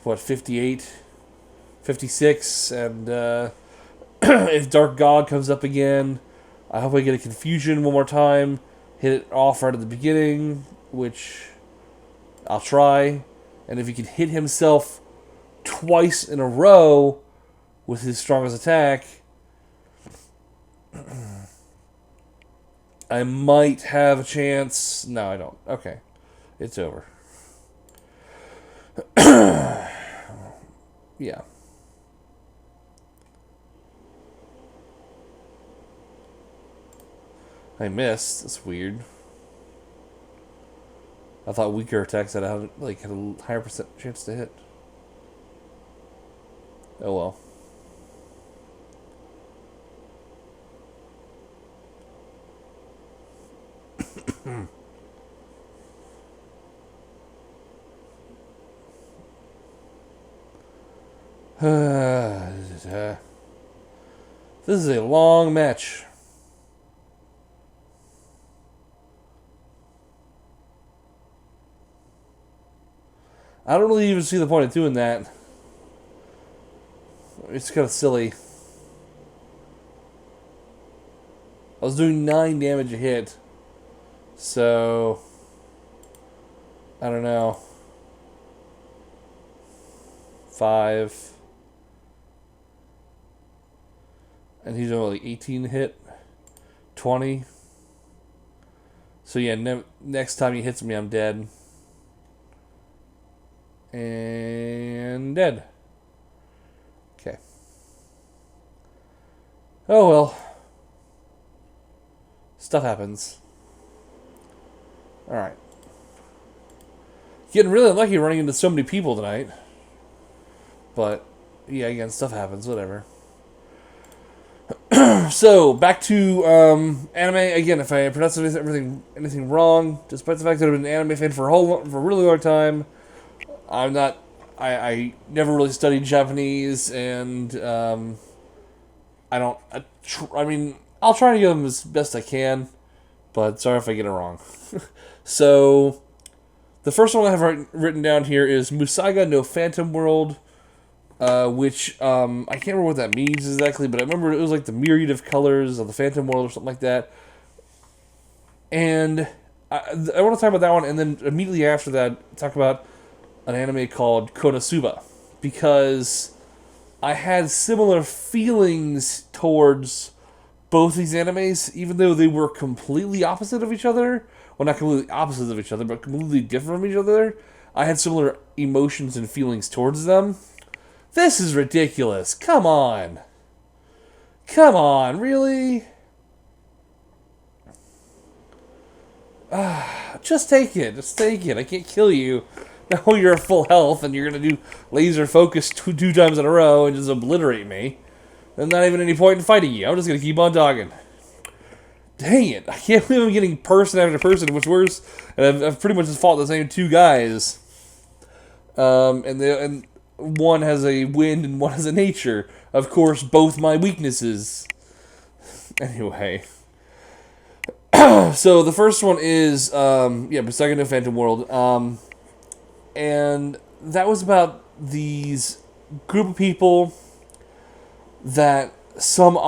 [SPEAKER 1] what, 58, 56, and if Dark God comes up again, I hope I get a confusion one more time, hit it off right at the beginning, which I'll try, and if he can hit himself twice in a row with his strongest attack, I might have a chance. No, I don't. Okay. It's over. Yeah. I missed. That's weird. I thought weaker attacks had a higher percent chance to hit. Oh well. This is a long match. I don't really even see the point of doing that. It's kind of silly. I was doing 9 damage a hit. So, I don't know. 5. And he's only like 18 hit. 20. So yeah, next time he hits me, I'm dead. And dead. Okay. Oh well. Stuff happens. Alright. Getting really unlucky running into so many people tonight. But, yeah, again, stuff happens, whatever. So, back to anime. Again, if I pronounce anything wrong, despite the fact that I've been an anime fan for a really long time, I'm not... I never really studied Japanese, and I don't... I mean, I'll try to get them as best I can, but sorry if I get it wrong. So, the first one I have written down here is Musaigen no Phantom World, which I can't remember what that means exactly, but I remember it was like the myriad of colors of the Phantom World or something like that. And I want to talk about that one, and then immediately after that, talk about an anime called Konosuba, because I had similar feelings towards both these animes, even though they were completely opposite of each other. Well, not completely opposite of each other, but completely different from each other. I had similar emotions and feelings towards them. This is ridiculous. Come on. Come on, really? Just take it. Just take it. I can't kill you. Now you're at full health and you're going to do laser focus two times in a row and just obliterate me. There's not even any point in fighting you. I'm just going to keep on talking. Dang it. I can't believe I'm getting person after person, what's worse. And I've pretty much just fought the same 2 guys. And one has a wind and one has a nature. Of course, both my weaknesses. Anyway. So the first one is, Musaigen no Phantom World. And that was about these group of people that some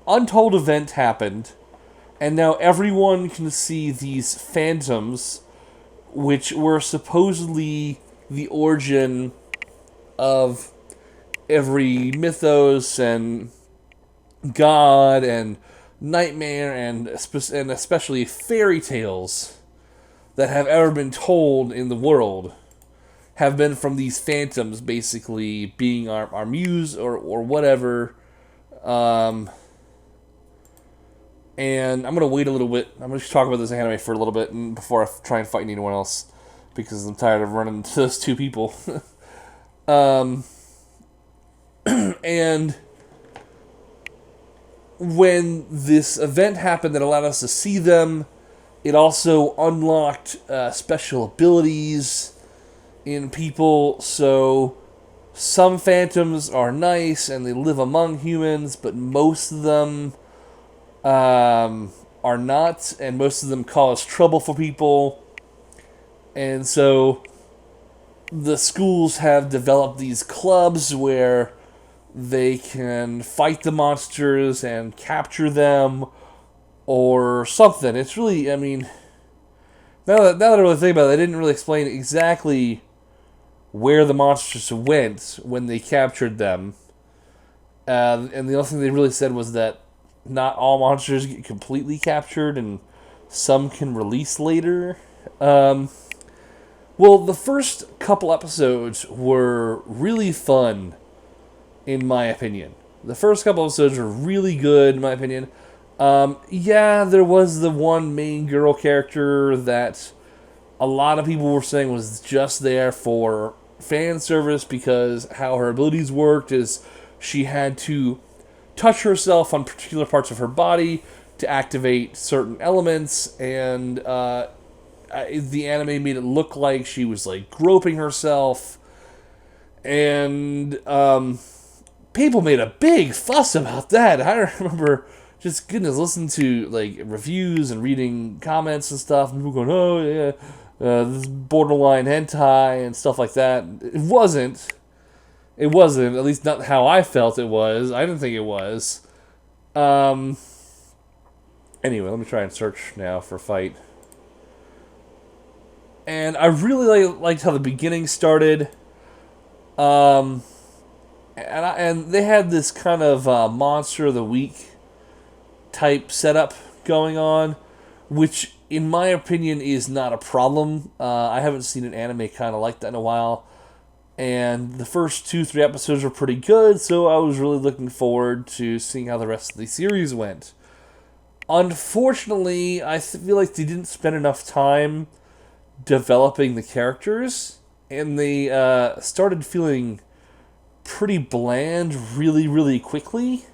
[SPEAKER 1] untold event happened, and now everyone can see these phantoms, which were supposedly the origin of every mythos and god and nightmare and especially fairy tales that have ever been told in the world have been from these phantoms, basically being our muse or whatever. And I'm going to wait a little bit. I'm going to talk about this anime for a little bit before I try and fight anyone else, because I'm tired of running into those 2 people. And when this event happened that allowed us to see them, it also unlocked special abilities in people. So some phantoms are nice and they live among humans, but most of them are not, and most of them cause trouble for people. And so the schools have developed these clubs where they can fight the monsters and capture them or something. It's really, I mean, now that I really think about it, they didn't really explain exactly where the monsters went when they captured them. And the only thing they really said was that not all monsters get completely captured and some can release later. Well, the first couple episodes were really fun, in my opinion. The first couple episodes were really good, in my opinion. There was the one main girl character that a lot of people were saying was just there for fan service, because how her abilities worked is she had to touch herself on particular parts of her body to activate certain elements, and the anime made it look like she was like groping herself, And people made a big fuss about that. I remember just goodness listening to like reviews and reading comments and stuff, and people going, "Oh yeah, this is borderline hentai and stuff like that." It wasn't. It wasn't. At least not how I felt it was. I didn't think it was. Um. Anyway, let me try and search now for fight. And I really liked how the beginning started. Um, and they had this kind of monster of the week type setup going on, which in my opinion is not a problem. I haven't seen an anime kind of like that in a while, and the first 2-3 episodes were pretty good, so I was really looking forward to seeing how the rest of the series went. Unfortunately, I feel like they didn't spend enough time developing the characters, and they started feeling pretty bland really, really quickly.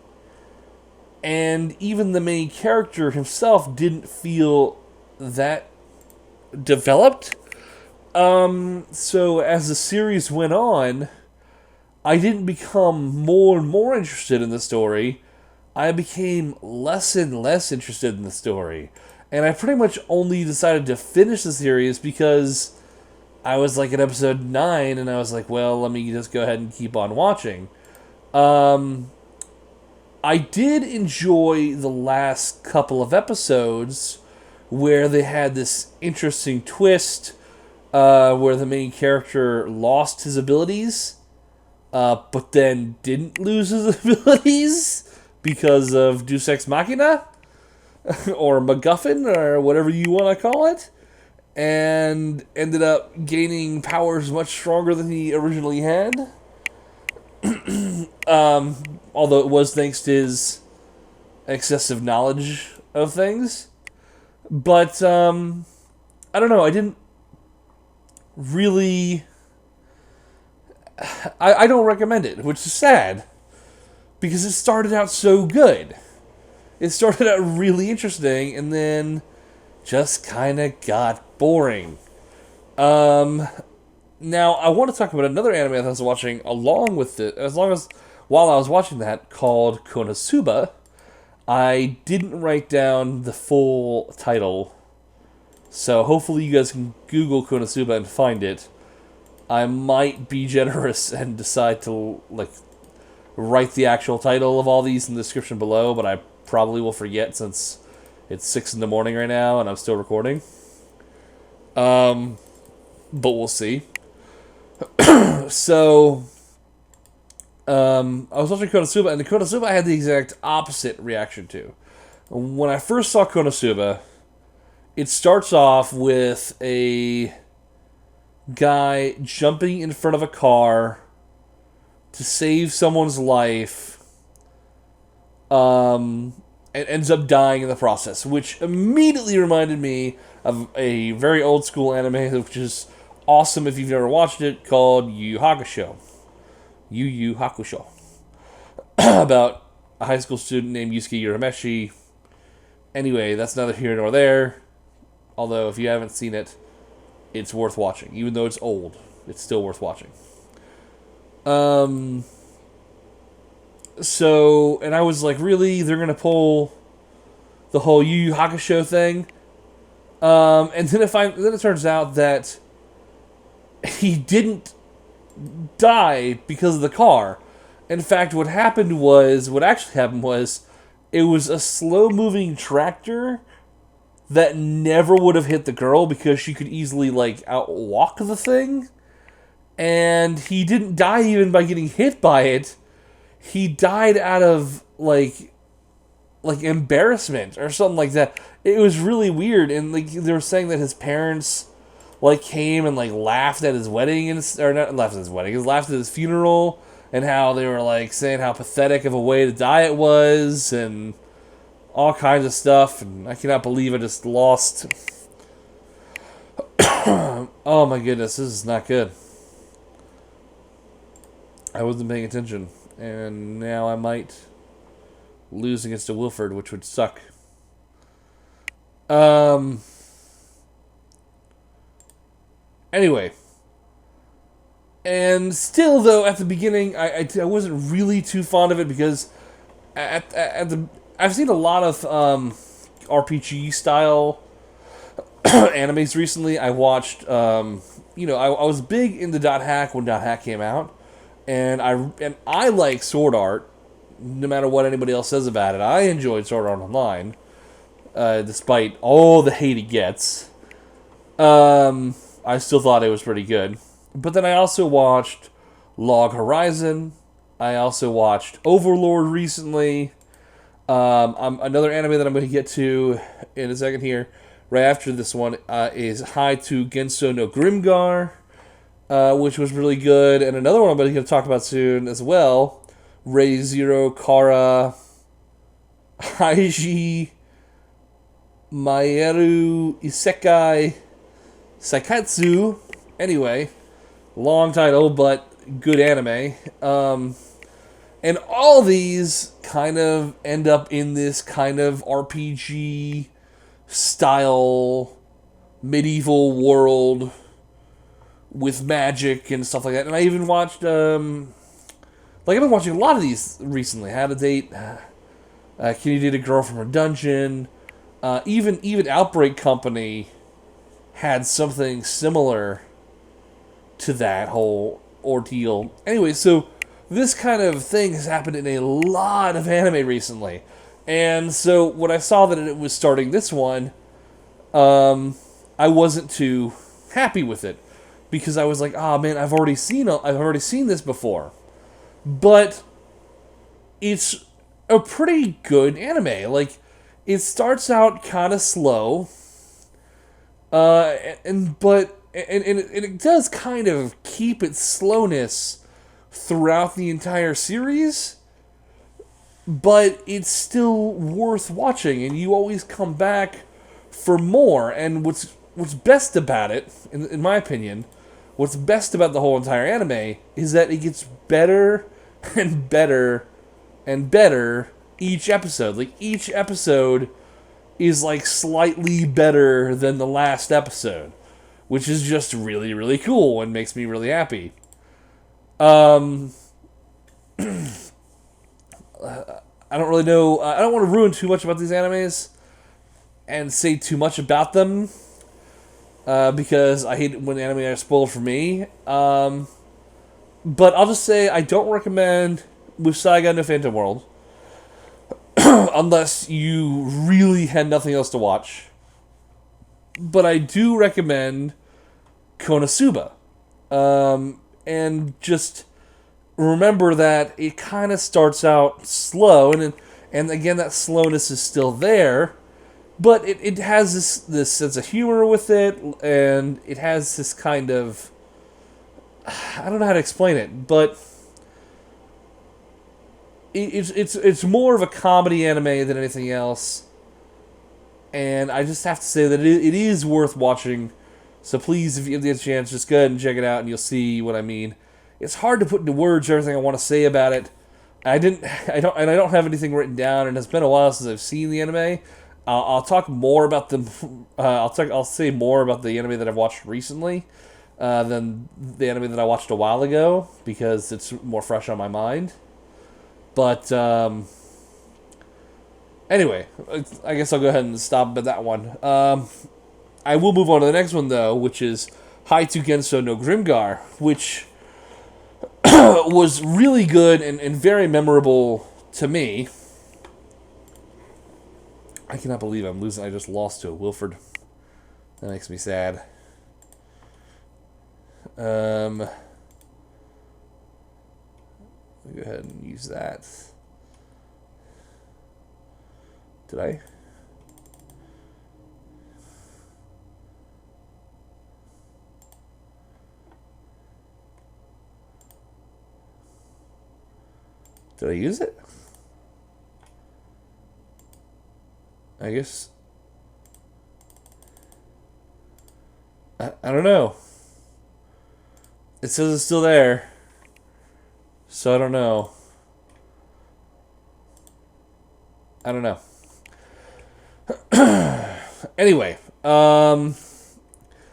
[SPEAKER 1] And even the main character himself didn't feel that developed. So as the series went on, I didn't become more and more interested in the story. I became less and less interested in the story. And I pretty much only decided to finish the series because I was like at episode 9 and I was like, well, let me just go ahead and keep on watching. I did enjoy the last couple of episodes where they had this interesting twist where the main character lost his abilities, but then didn't lose his abilities because of Deus Ex Machina or MacGuffin or whatever you want to call it, and ended up gaining powers much stronger than he originally had. Although it was thanks to his excessive knowledge of things. But, I don't know, I didn't really... I don't recommend it, which is sad. Because it started out so good. It started out really interesting, and then just kind of got boring. Now, I want to talk about another anime that I was watching along with it, while I was watching that, called Konosuba. I didn't write down the full title, so hopefully you guys can Google Konosuba and find it. I might be generous and decide to, write the actual title of all these in the description below, but I probably will forget since it's 6 in the morning right now and I'm still recording. But we'll see. So, I was watching Konosuba, and the Konosuba I had the exact opposite reaction to. When I first saw Konosuba, it starts off with a guy jumping in front of a car to save someone's life, and ends up dying in the process, which immediately reminded me of a very old school anime, which is awesome if you've never watched it, called Yu Yu Hakusho. Yu Yu Hakusho. About a high school student named Yusuke Urameshi. Anyway, that's neither here nor there. Although, if you haven't seen it, it's worth watching. Even though it's old, it's still worth watching. So, and I was like, really? They're going to pull the whole Yu Yu Hakusho thing? And then it turns out that he didn't die because of the car. In fact, what actually happened was, it was a slow-moving tractor that never would have hit the girl because she could easily, outwalk the thing. And he didn't die even by getting hit by it. He died out of, embarrassment or something like that. It was really weird, and, they were saying that his parents, came and, laughed at his wedding, or not laughed at his wedding, laughed at his funeral, and how they were, saying how pathetic of a way to die it was, and all kinds of stuff, and I cannot believe I just lost. Oh my goodness, this is not good. I wasn't paying attention, and now I might lose against a Wilford, which would suck. Anyway, And still, though, at the beginning, I wasn't really too fond of it because at the I've seen a lot of RPG style animes recently. I watched, I was big into Dot Hack when Dot Hack came out, and I like Sword Art. No matter what anybody else says about it, I enjoyed Sword Art Online, despite all the hate it gets. I still thought it was pretty good. But then I also watched Log Horizon. I also watched Overlord recently. Another anime that I'm going to get to in a second here, right after this one, is Hi to Gensou no Grimgar, which was really good. And another one I'm going to talk about soon as well, Rei Zero Kara Haiji Mayoiga Isekai seikatsu. Anyway, long title, but good anime. And all these kind of end up in this kind of RPG style medieval world with magic and stuff like that. And I even watched, I've been watching a lot of these recently. How to Date, Can You Date a Girl from a Dungeon? Even Outbreak Company had something similar to that whole ordeal. Anyway, so this kind of thing has happened in a lot of anime recently. And so when I saw that it was starting this one, I wasn't too happy with it because I was like, "Oh man, I've already seen this before." But it's a pretty good anime. Like, it starts out kind of slow, and it does kind of keep its slowness throughout the entire series, but it's still worth watching, and you always come back for more. And what's best about it, in my opinion, what's best about the whole entire anime is that it gets better and better and better each episode. Like, each episode is like slightly better than the last episode, which is just really, really cool and makes me really happy. I don't really know. I don't want to ruin too much about these animes and say too much about them because I hate it when anime are spoiled for me. But I'll just say I don't recommend Musaigen no Phantom World unless you really had nothing else to watch. But I do recommend Konosuba. And just remember that it kind of starts out slow, and again, that slowness is still there, but it has this sense of humor with it, and it has this kind of, I don't know how to explain it, but it's more of a comedy anime than anything else, and I just have to say that it is worth watching. So please, if you get a chance, just go ahead and check it out, and you'll see what I mean. It's hard to put into words everything I want to say about it. I don't have anything written down, and it's been a while since I've seen the anime. I'll talk more about the. I'll say more about the anime that I've watched recently than the anime that I watched a while ago because it's more fresh on my mind. But anyway, I guess I'll go ahead and stop at that one. I will move on to the next one though, which is Hi to Gensou no Grimgar, which was really good and very memorable to me. I cannot believe I'm losing. I just lost to a Wilford. That makes me sad. Let me go ahead and use that. Did I? Did I use it? I guess. I don't know. It says it's still there. So I don't know. I don't know. Anyway, Haitsu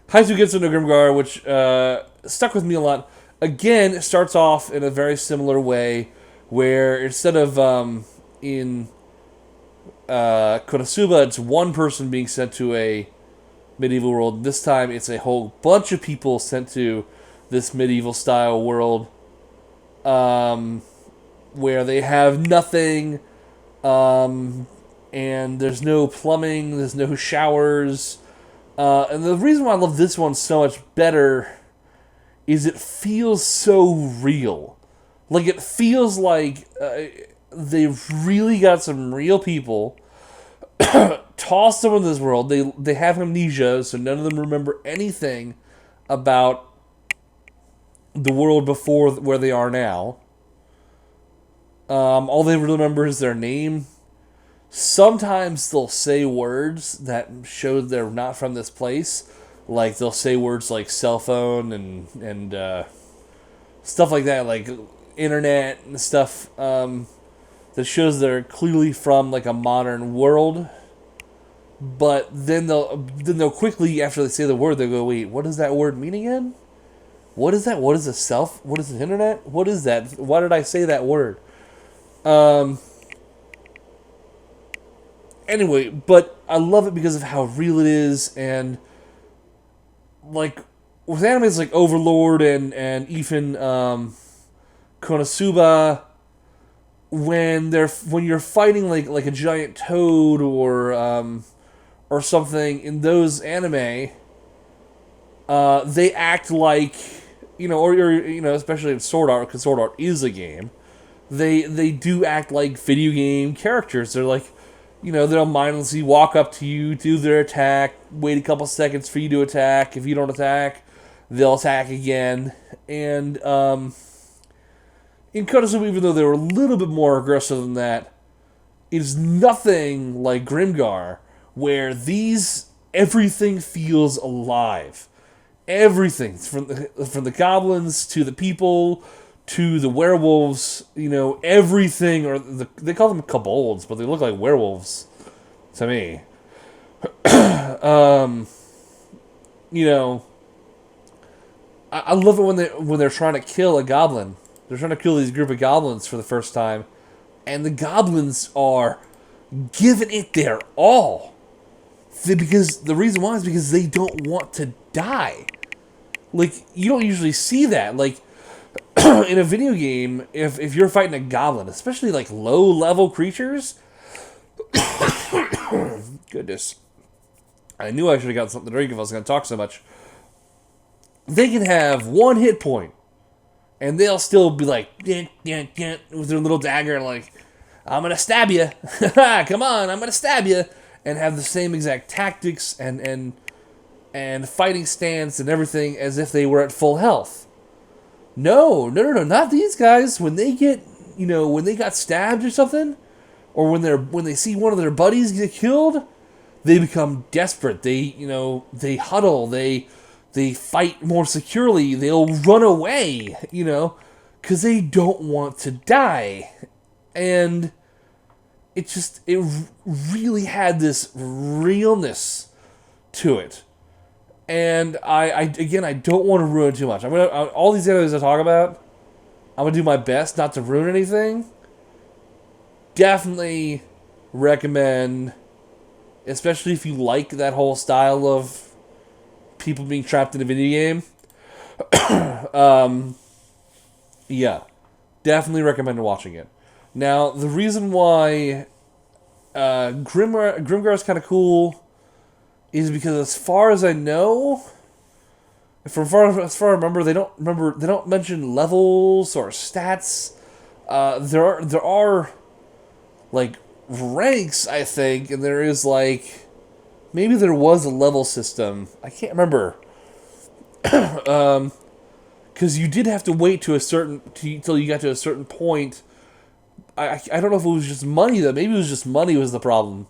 [SPEAKER 1] Gensou no Grimgar, which stuck with me a lot. again, it starts off in a very similar way, where instead of in Konosuba, it's one person being sent to a medieval world. This time, it's a whole bunch of people sent to this medieval style world, where they have nothing, and there's no plumbing, there's no showers. And the reason why I love this one so much better is it feels so real. Like, it feels like they've really got some real people, tossed them in this world. They have amnesia, so none of them remember anything about the world before where they are now. All they remember is their name. Sometimes they'll say words that show they're not from this place. Like, they'll say words like cell phone and stuff like that, like internet and stuff, that shows they're clearly from, like, a modern world. But then they'll quickly, after they say the word, they'll go, wait, what does that word mean again? What is that? What is the What is the internet? What is that? Why did I say that word? Anyway, but I love it because of how real it is, and like with animes like Overlord and even Konosuba, when you're fighting like a giant toad or something in those anime, they act like, or especially in Sword Art, because Sword Art is a game. They do act like video game characters. They're like, they'll mindlessly walk up to you, do their attack, wait a couple seconds for you to attack. If you don't attack, they'll attack again. And in Konosuba, even though they were a little bit more aggressive than that, it's nothing like Grimgar, where everything feels alive. Everything, from the goblins to the people to the werewolves, everything, or they call them kobolds, but they look like werewolves to me. I love it when they're trying to kill a goblin. They're trying to kill these group of goblins for the first time, and the goblins are giving it their all. Because the reason why is because they don't want to die. Like, you don't usually see that. Like, in a video game, if you're fighting a goblin, especially like low-level creatures, goodness, I knew I should have got something to drink if I was going to talk so much. They can have one hit point, and they'll still be like, with their little dagger, like, I'm going to stab you. Come on, I'm going to stab you. And have the same exact tactics and fighting stance and everything as if they were at full health. No, not these guys. When they got stabbed or something, or when they see one of their buddies get killed, they become desperate. They huddle. They fight more securely. They'll run away. Because they don't want to die, and it really had this realness to it. And I don't want to ruin too much. All these animes I talk about, I'm gonna do my best not to ruin anything. Definitely recommend, especially if you like that whole style of people being trapped in a video game. Yeah, definitely recommend watching it. Now, the reason why Grimgar is kind of cool is because, as far as I know, as far as I remember, they don't mention levels or stats. There are like ranks, I think, and there is like, maybe there was a level system. I can't remember. Because you did have to wait till you got to a certain point. I don't know if it was just money though. Maybe it was just money was the problem.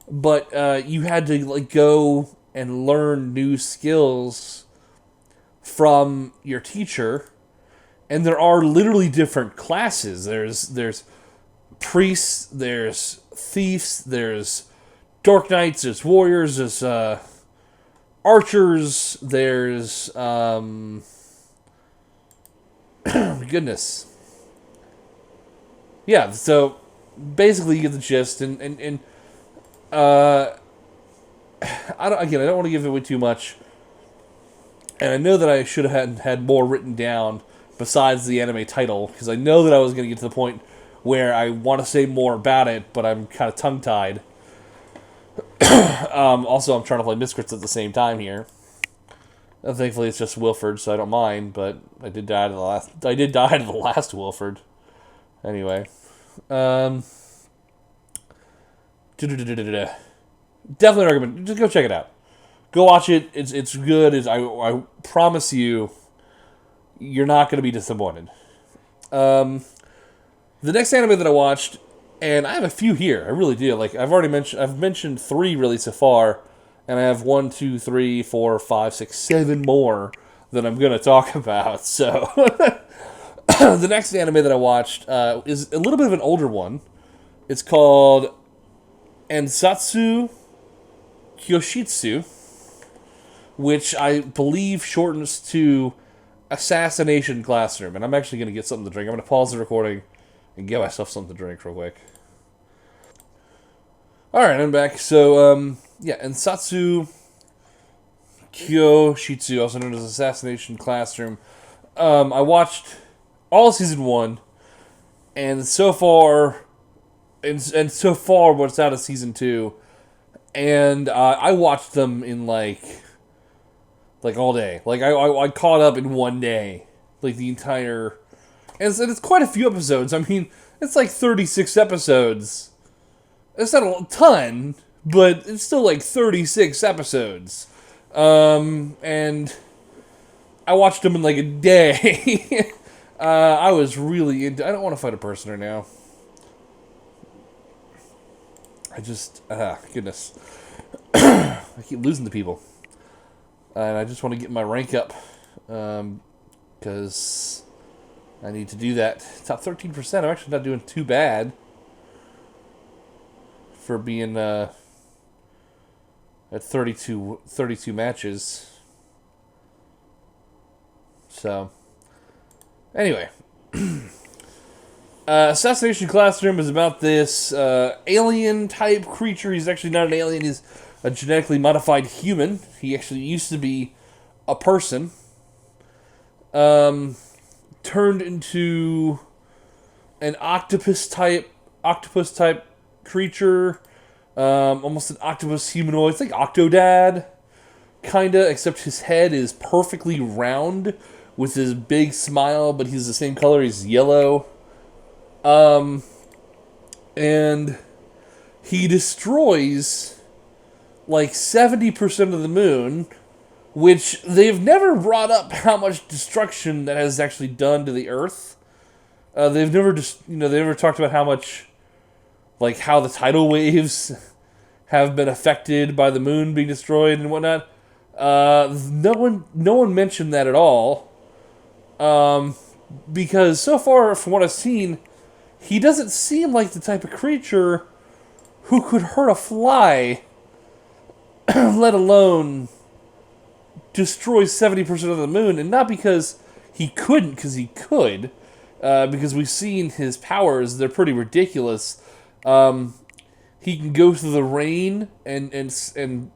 [SPEAKER 1] But you had to like go and learn new skills from your teacher, and there are literally different classes. There's priests, there's thieves, there's dark knights, there's warriors, there's archers, there's goodness. Yeah, so basically you get the gist, and I don't want to give away too much, and I know that I should have had more written down besides the anime title, because I know that I was going to get to the point where I want to say more about it, but I'm kind of tongue-tied. Also, I'm trying to play Miscrits at the same time here. Thankfully, it's just Wilford, so I don't mind. But I did die to the last. I did die to the last Wilford. Anyway, definitely recommend. Just go check it out. Go watch it. It's good. I promise you, you're not going to be disappointed. The next anime that I watched, and I have a few here. I really do. Like I've mentioned 3 really so far. And I have 1, 2, 3, 4, 5, 6, 7 more that I'm going to talk about. So, the next anime that I watched is a little bit of an older one. It's called Ansatsu Kyoushitsu, which I believe shortens to Assassination Classroom. And I'm actually going to get something to drink. I'm going to pause the recording and get myself something to drink real quick. Alright, I'm back. So, Ansatsu Kyoushitsu, also known as Assassination Classroom. I watched all season 1, and so far, what's out of season 2, and I watched them in like all day. Like I caught up in one day, like the entire, and it's quite a few episodes. I mean, it's like 36 episodes. It's not a ton, but it's still like 36 episodes. And I watched them in like a day. I was really into... I don't want to fight a person right now. I just... goodness. I keep losing to people. And I just want to get my rank up. Because I need to do that. Top 13%. I'm actually not doing too bad for being at 32 matches. So, anyway. Assassination Classroom is about this alien-type creature. He's actually not an alien. He's a genetically modified human. He actually used to be a person. Turned into an octopus-type creature, almost an octopus humanoid. It's like Octodad, kinda, except his head is perfectly round with his big smile, but he's the same color. He's yellow. And he destroys like 70% of the moon, which they've never brought up how much destruction that has actually done to the Earth. They've never they never talked about how much, like how the tidal waves have been affected by the moon being destroyed and whatnot. No one mentioned that at all. Because so far, from what I've seen, he doesn't seem like the type of creature who could hurt a fly, let alone destroy 70% of the moon. And not because he couldn't, because he could. Because we've seen his powers, they're pretty ridiculous. He can go through the rain and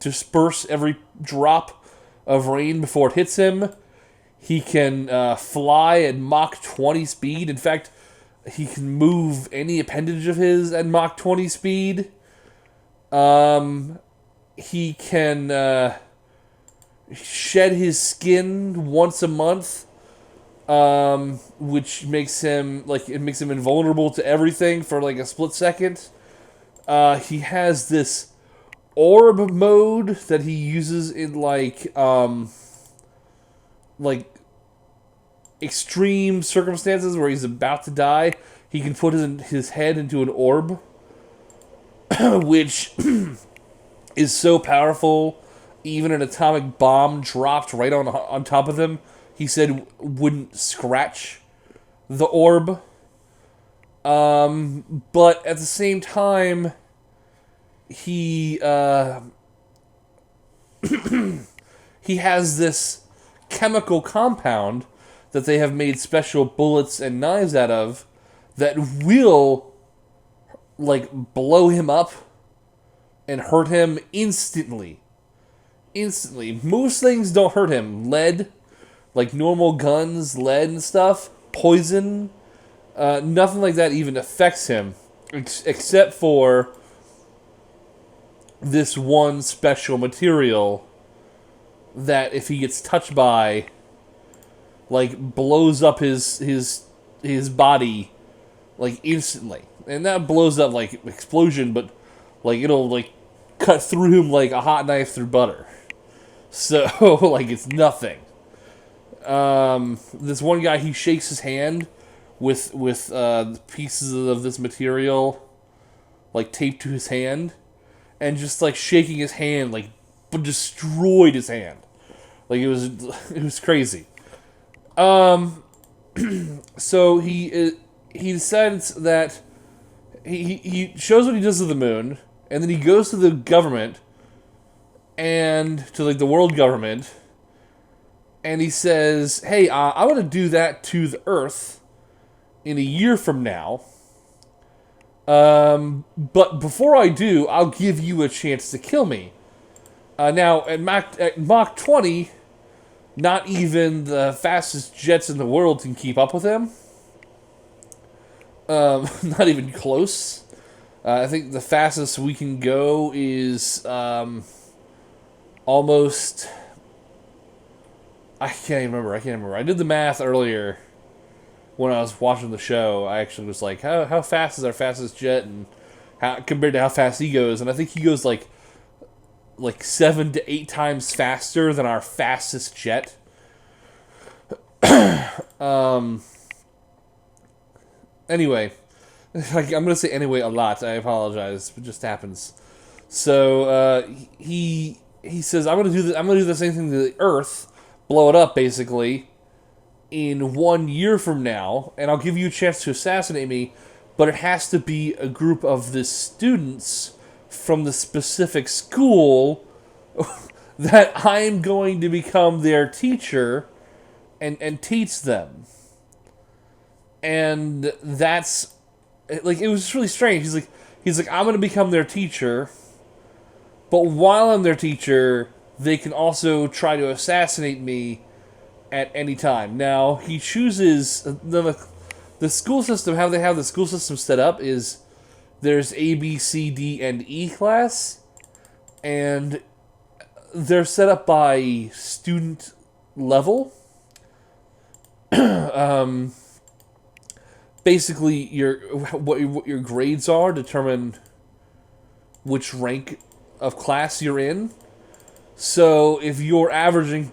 [SPEAKER 1] disperse every drop of rain before it hits him. He can fly at Mach 20 speed. In fact, he can move any appendage of his at Mach 20 speed. He can shed his skin once a month, which makes him invulnerable to everything for like a split second. He has this orb mode that he uses in like extreme circumstances where he's about to die. He can put his head into an orb, which is so powerful, even an atomic bomb dropped right on top of him, he said wouldn't scratch the orb. But at the same time, he he has this chemical compound that they have made special bullets and knives out of that will, like, blow him up and hurt him instantly. Instantly. Most things don't hurt him. Lead, like normal guns, lead and stuff, poison, nothing like that even affects him, except for this one special material that if he gets touched by, like, blows up his body, like, instantly. And that blows up like explosion, but like it'll like cut through him like a hot knife through butter. So like it's nothing. This one guy, he shakes his hand with pieces of this material like taped to his hand, and just like shaking his hand like destroyed his hand. Like it was crazy. So he decides that he shows what he does to the moon, and then he goes to the government and to like the world government, and he says, "Hey, I want to do that to the Earth in a year from now. But before I do, I'll give you a chance to kill me." Now at Mach 20, not even the fastest jets in the world can keep up with him. Not even close. I think the fastest we can go is almost... I can't remember. I did the math earlier when I was watching the show. I actually was like, how fast is our fastest jet, and how compared to how fast he goes? And I think he goes like 7 to 8 times faster than our fastest jet. Anyway, I'm going to say anyway a lot. I apologize. It just happens. So he says, I'm going to do this. I'm going to do the same thing to the Earth, blow it up basically, in 1 year from now, and I'll give you a chance to assassinate me, but it has to be a group of the students from the specific school that I'm going to become their teacher and teach them. And that's, like, it was just really strange. He's like, I'm going to become their teacher, but while I'm their teacher, they can also try to assassinate me at any time. Now, he chooses, the school system, how they have the school system set up is there's A, B, C, D, and E class, and they're set up by student level. Basically, what your grades are determine which rank of class you're in. So if you're averaging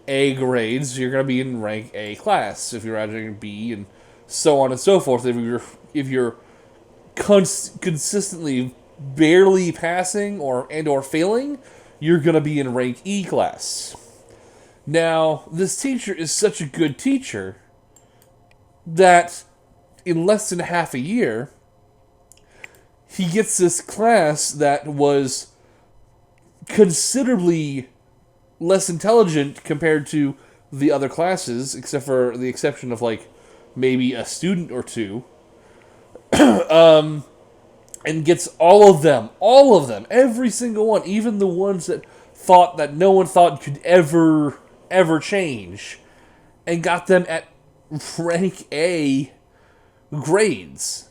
[SPEAKER 1] A grades, you're going to be in rank A class. If you're averaging B, and so on and so forth. If you're consistently barely passing or failing, you're going to be in rank E class. Now, this teacher is such a good teacher that in less than half a year, he gets this class that was considerably less intelligent compared to the other classes, except for the exception of, like, maybe a student or two, and gets all of them, every single one, even the ones that no one thought could ever change, and got them at rank A grades.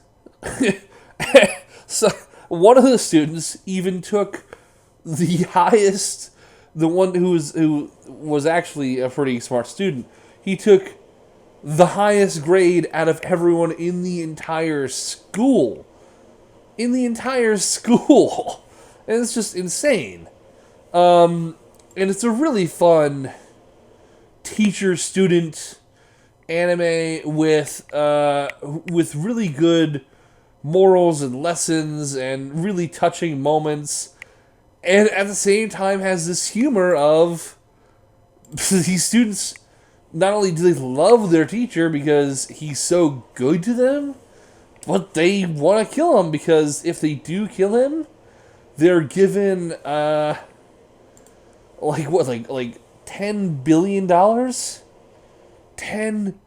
[SPEAKER 1] So one of the students even took the highest, the one who was actually a pretty smart student. He took the highest grade out of everyone in the entire school. And it's just insane. And it's a really fun teacher-student anime with really good morals and lessons and really touching moments, and at the same time has this humor of these students. Not only do they love their teacher because he's so good to them, but they want to kill him, because if they do kill him, they're given like $10 billion? 10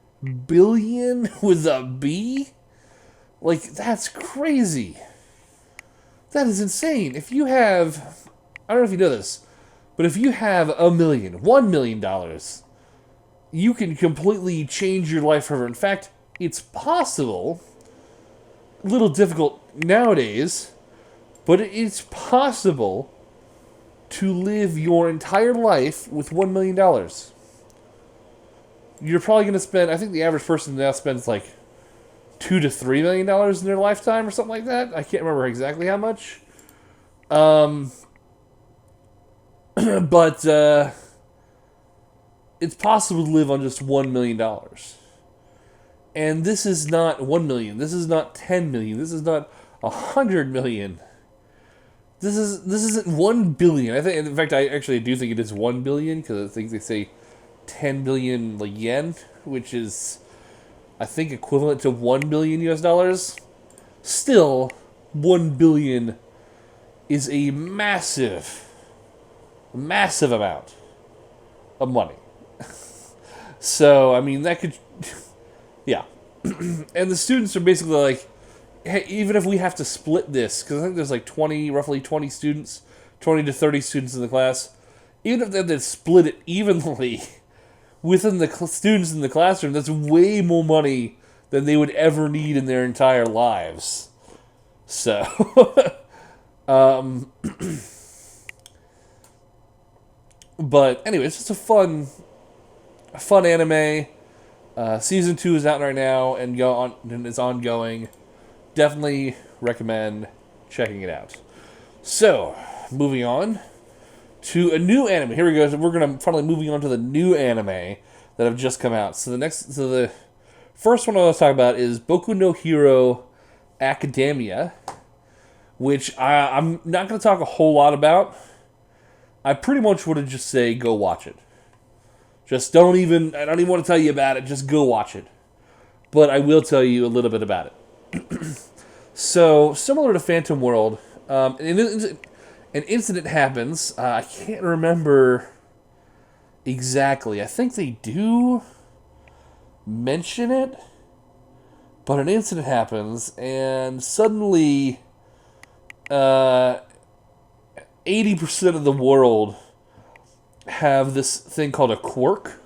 [SPEAKER 1] billion with a B? Like, that's crazy. That is insane. If you have, I don't know if you know this, but if you have $1 million, you can completely change your life forever. In fact, it's possible, a little difficult nowadays, but it's possible to live your entire life with $1 million. You're probably going to spend, I think the average person now spends like $2 to $3 million in their lifetime or something like that. I can't remember exactly how much. But it's possible to live on just $1 million. And this is not 1 million. This is not 10 million. This is not 100 million. This isn't 1 billion. I think, in fact, I actually do think it is 1 billion, because I think they say 10 billion yen, which is, I think, equivalent to 1 billion US dollars. Still, 1 billion is a massive amount of money. So, I mean, that could, yeah. And the students are basically like, hey, even if we have to split this, because I think there's like roughly 20 students, 20 to 30 students in the class, even if they had to split it evenly within the students in the classroom, that's way more money than they would ever need in their entire lives. So, but anyway, it's just a fun anime. Season 2 is out right now and it's ongoing. Definitely recommend checking it out. So, moving on to a new anime. Here we go. So we're gonna finally moving on to the new anime that have just come out. So the first one I want to talk about is Boku no Hero Academia, which I'm not going to talk a whole lot about. I pretty much would have just say go watch it. I don't even want to tell you about it. Just go watch it. But I will tell you a little bit about it. So, similar to Phantom World, an incident happens. I can't remember exactly. I think they do mention it. But an incident happens, and suddenly 80% of the world have this thing called a quirk.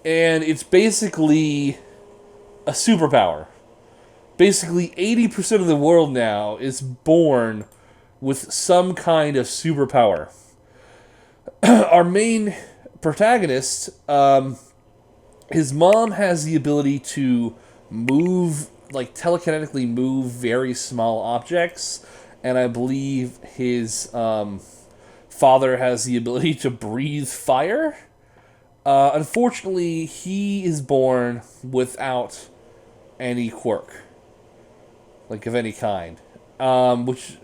[SPEAKER 1] And it's basically a superpower. Basically, 80% of the world now is born with some kind of superpower. Our main protagonist, his mom has the ability to move, like telekinetically move very small objects, and I believe his father has the ability to breathe fire. Unfortunately, he is born without any quirk, like of any kind, which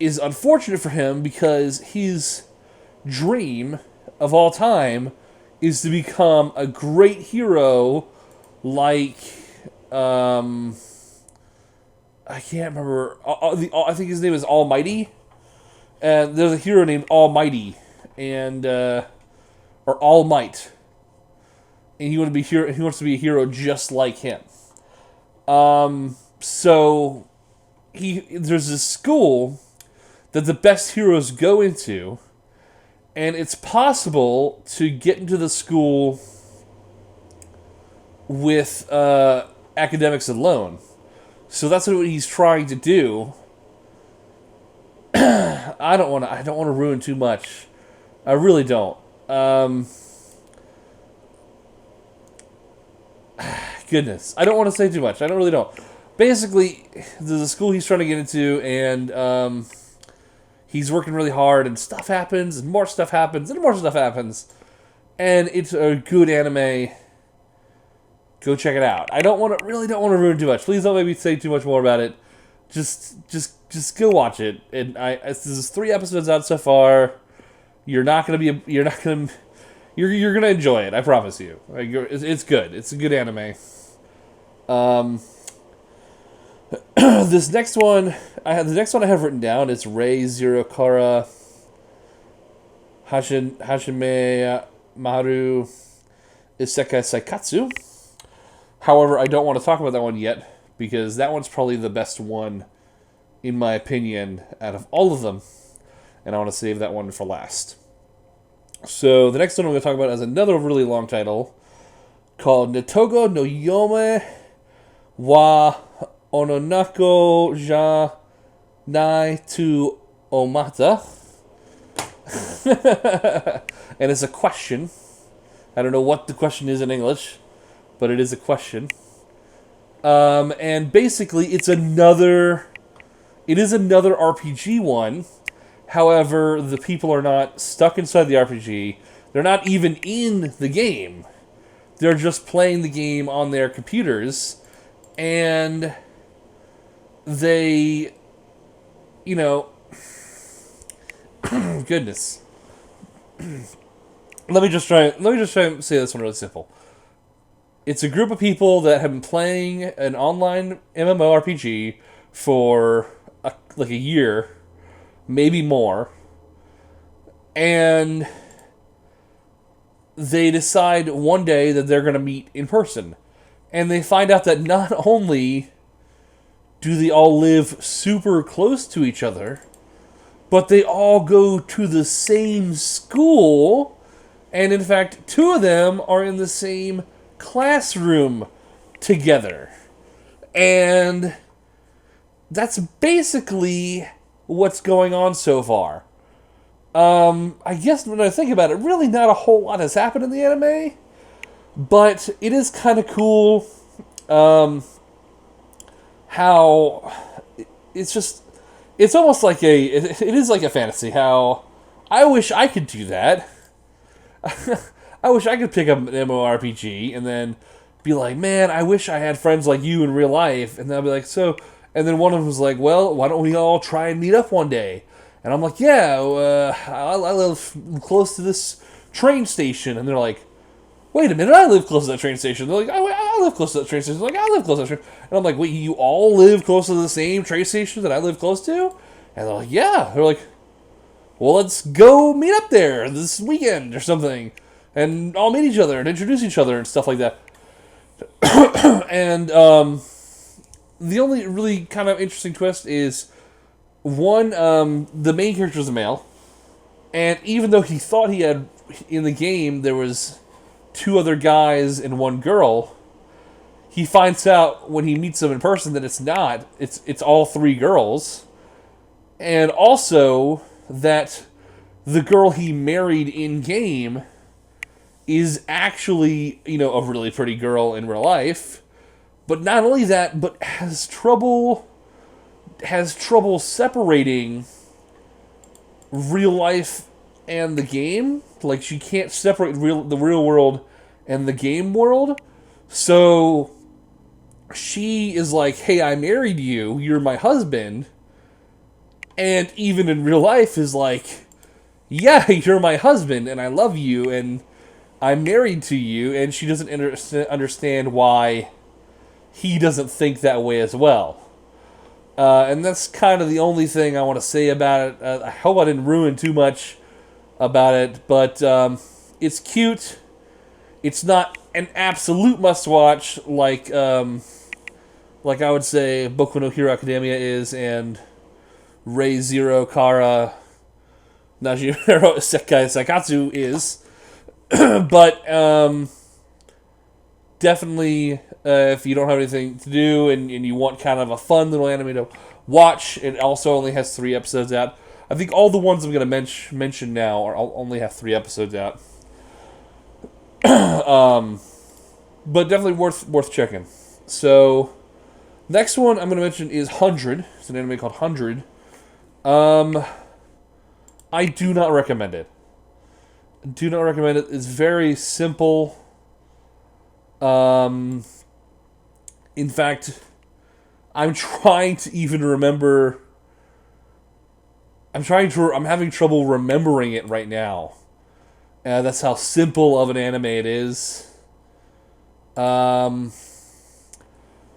[SPEAKER 1] is unfortunate for him because his dream of all time is to become a great hero like, I can't remember, I think his name is Almighty, and there's a hero named Almighty, and, or All Might, and he wants to be a hero just like him. So there's this school that the best heroes go into, and it's possible to get into the school with academics alone. So that's what he's trying to do. I don't want to ruin too much. I really don't. Goodness, I don't want to say too much. I really don't. Basically, there's a school he's trying to get into, and he's working really hard, and stuff happens, and more stuff happens, and more stuff happens, and it's a good anime. Go check it out. I really don't want to ruin too much. Please don't make me say too much more about it. Just go watch it. And there's 3 episodes out so far. You're gonna enjoy it. I promise you. Like, it's good. It's a good anime. The next one I have written down is Rei Zero Kara hajimeru isekai seikatsu. However, I don't want to talk about that one yet, because that one's probably the best one, in my opinion, out of all of them. And I want to save that one for last. So the next one I'm going to talk about is another really long title called Netoge no Yome wa onnanoko ja nai to omotta. And it's a question. I don't know what the question is in English, but it is a question. And basically, it is another RPG one. However, the people are not stuck inside the RPG. They're not even in the game. They're just playing the game on their computers. And they, goodness. Let me just try and say this one really simple. It's a group of people that have been playing an online MMORPG for like a year, maybe more, and they decide one day that they're going to meet in person. And they find out that not only do they all live super close to each other, but they all go to the same school, and in fact, two of them are in the same classroom together. And that's basically what's going on so far. I guess when I think about it, really not a whole lot has happened in the anime, but it is kind of cool how it's almost like it is like a fantasy. How I wish I could do that. I wish I could pick up an MMORPG and then be like, man, I wish I had friends like you in real life. And then I'll be like, so, and then one of them was like, well, why don't we all try and meet up one day? And I'm like, yeah, I live close to this train station. And they're like, wait a minute, I live close to that train station. They're like, I live close to that train station. They're like, I live close to that train. And I'm like, wait, you all live close to the same train station that I live close to? And they're like, yeah. They're like, well, let's go meet up there this weekend or something. And all meet each other and introduce each other and stuff like that. And the only really kind of interesting twist is, one, the main character is a male. And even though he thought he had, in the game, there was two other guys and one girl, he finds out when he meets them in person that it's not. It's all three girls. And also that the girl he married in-game is actually, a really pretty girl in real life. But not only that, but has trouble separating real life and the game. Like, she can't separate the real world and the game world. So she is like, hey, I married you, you're my husband. And even in real life is like, yeah, you're my husband and I love you and I'm married to you. And she doesn't understand why he doesn't think that way as well. And that's kind of the only thing I want to say about it. I hope I didn't ruin too much about it, but it's cute. It's not an absolute must-watch like I would say Boku no Hero Academia is, and Rei Zero Kara Najimero Sekai Seikatsu is. But definitely, if you don't have anything to do and you want kind of a fun little anime to watch, it also only has 3 episodes out. I think all the ones I'm going to mention now only have 3 episodes out. But definitely worth checking. So, next one I'm going to mention is 100. It's an anime called 100. I do not recommend it. Do not recommend it. It's very simple. In fact, I'm trying to even remember. I'm having trouble remembering it right now. That's how simple of an anime it is. From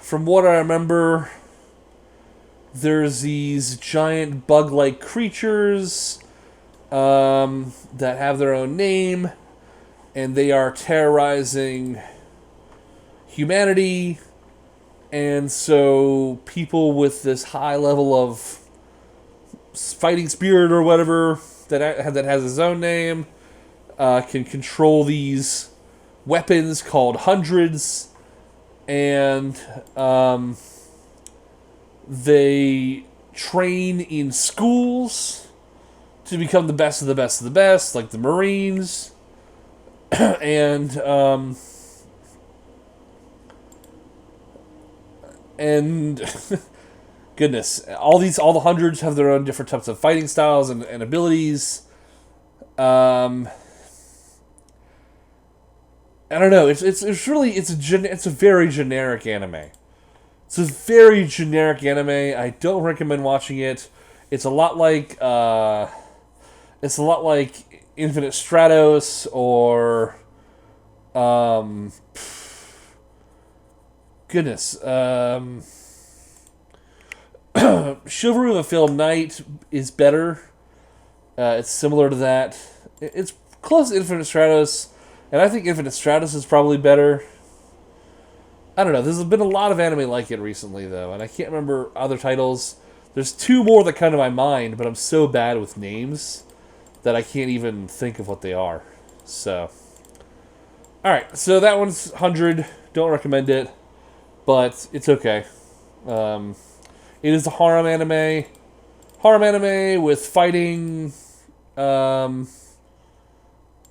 [SPEAKER 1] what I remember, there's these giant bug-like creatures that have their own name, and they are terrorizing humanity. And so people with this high level of fighting spirit or whatever that has its own name can control these weapons called hundreds, and they train in schools to become the best of the best of the best, like the Marines, and and goodness, all the hundreds have their own different types of fighting styles and abilities. I don't know. It's really it's a very generic anime. It's a very generic anime. I don't recommend watching it. It's a lot like Infinite Stratos or goodness. Chivalry of a Failed Knight is better. It's similar to that. It's close to Infinite Stratos, and I think Infinite Stratos is probably better. I don't know. There's been a lot of anime like it recently, though, and I can't remember other titles. There's two more that come to my mind, but I'm so bad with names that I can't even think of what they are. So, alright, so that one's 100. Don't recommend it, but it's okay. It is a harem anime. Harem anime with fighting. I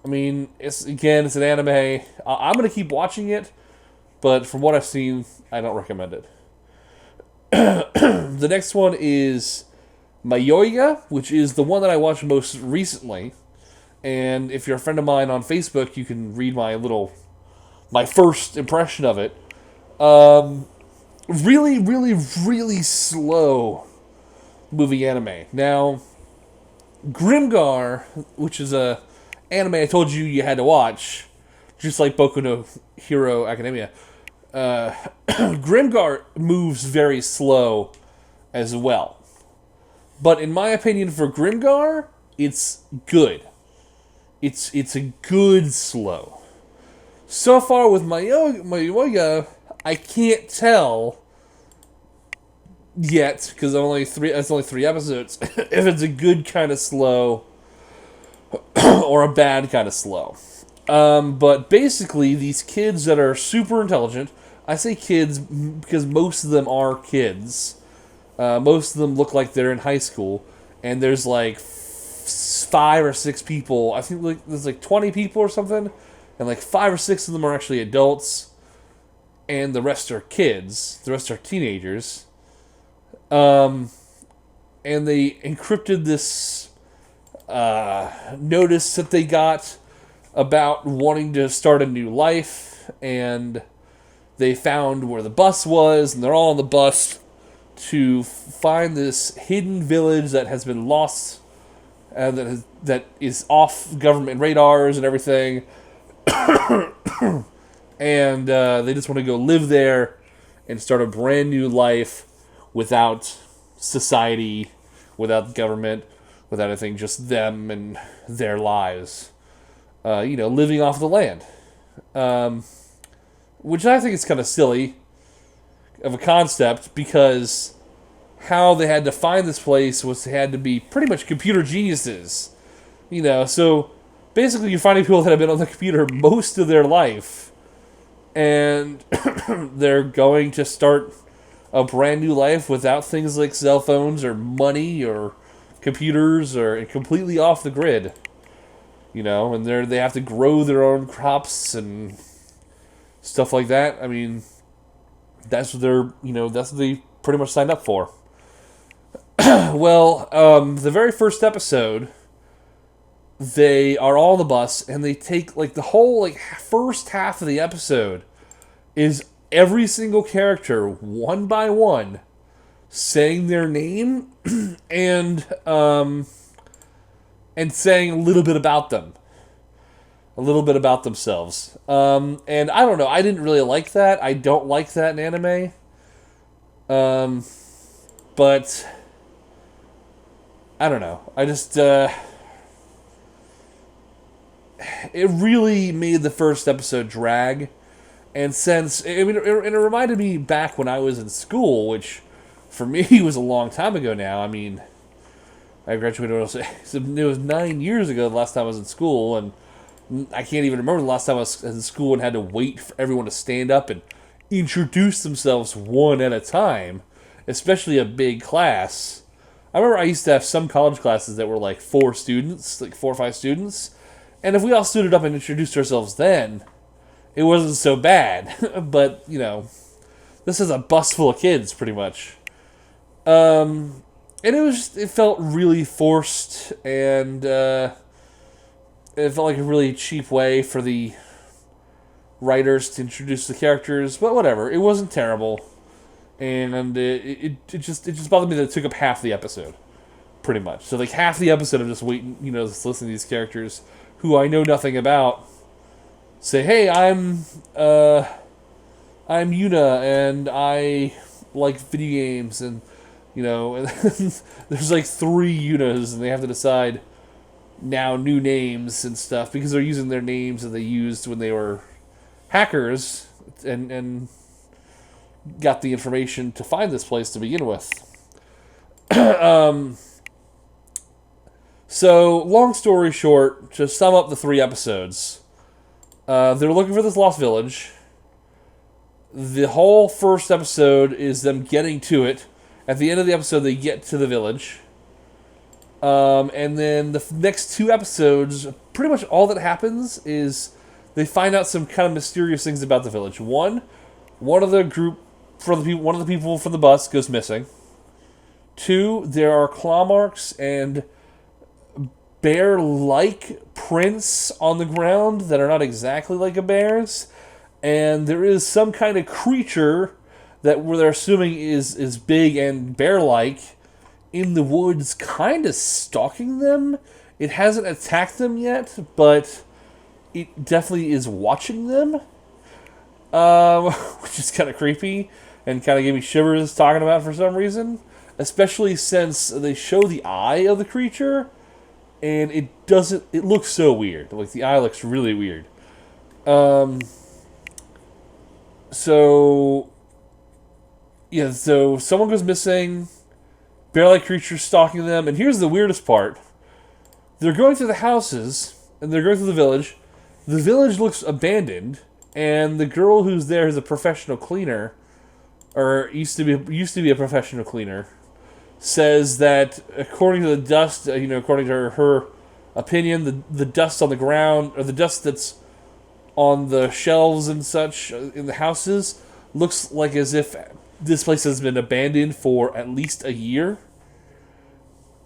[SPEAKER 1] mean, it's an anime. I'm going to keep watching it, but from what I've seen, I don't recommend it. The next one is Mayoiga, which is the one that I watched most recently. And if you're a friend of mine on Facebook, you can read my first impression of it. Really, really, really slow movie anime. Now, Grimgar, which is a anime I told you had to watch, just like Boku no Hero Academia, Grimgar moves very slow as well. But in my opinion, for Grimgar, it's good. It's a good slow. So far with Mayoiga, I can't tell yet, because it's only 3 episodes, if it's a good kind of slow or a bad kind of slow. But basically, these kids that are super intelligent, I say kids because most of them are kids. Most of them look like they're in high school, and there's like 5 or 6 people. I think there's like 20 people or something, and like 5 or 6 of them are actually adults, and the rest are kids. The rest are teenagers. And they encrypted this notice that they got about wanting to start a new life, and they found where the bus was, and they're all on the bus to find this hidden village that has been lost, and that is off government radars and everything. And they just want to go live there and start a brand new life without society, without government, without anything, just them and their lives. Living off the land. Which I think is kind of silly of a concept, because how they had to find this place was they had to be pretty much computer geniuses. So basically you're finding people that have been on the computer most of their life, and they're going to start a brand new life without things like cell phones or money or computers, or completely off the grid. And they have to grow their own crops and stuff like that. I mean, that's what that's what they pretty much signed up for. Well, the very first episode, they are all on the bus, and they take the whole first half of the episode is every single character one by one saying their name and saying a little bit about them. A little bit about themselves. And I don't know, I didn't really like that. I don't like that in anime. But I don't know. I just it really made the first episode drag. And since, I mean, it reminded me back when I was in school, which for me was a long time ago now. I mean, I graduated when it was 9 years ago the last time I was in school, and I can't even remember the last time I was in school and had to wait for everyone to stand up and introduce themselves one at a time, especially a big class. I remember I used to have some college classes that were like 4 or 5 students, and if we all stood up and introduced ourselves then, it wasn't so bad. But, you know, this is a bus full of kids, pretty much. And it felt really forced, and it felt like a really cheap way for the writers to introduce the characters, but whatever. It wasn't terrible, and it just bothered me that it took up half the episode, pretty much. So like half the episode of just waiting, you know, just listening to these characters who I know nothing about say, "Hey, I'm Yuna, and I like video games," and you know, and there's like 3 Yunas, and they have to decide now new names and stuff because they're using their names that they used when they were hackers and got the information to find this place to begin with. So, long story short, to sum up the 3 episodes, they're looking for this lost village. The whole first episode is them getting to it. At the end of the episode, they get to the village. And then the next 2 episodes, pretty much all that happens is they find out some kind of mysterious things about the village. One of the people from the bus goes missing. 2, there are claw marks and bear-like prints on the ground that are not exactly like a bear's. And there is some kind of creature that they're assuming is big and bear-like in the woods, kind of stalking them. It hasn't attacked them yet, but it definitely is watching them, which is kind of creepy and kind of gave me shivers talking about it for some reason, especially since they show the eye of the creature, and it looks so weird. Like, the eye looks really weird. So someone goes missing, bear-like creatures stalking them, and here's the weirdest part. They're going through the houses, and they're going through the village. The village looks abandoned, and the girl who's there is a professional cleaner, or used to be a professional cleaner, says that according to the dust, according to her opinion, the dust on the ground, or the dust that's on the shelves and such in the houses, looks like as if this place has been abandoned for at least a year.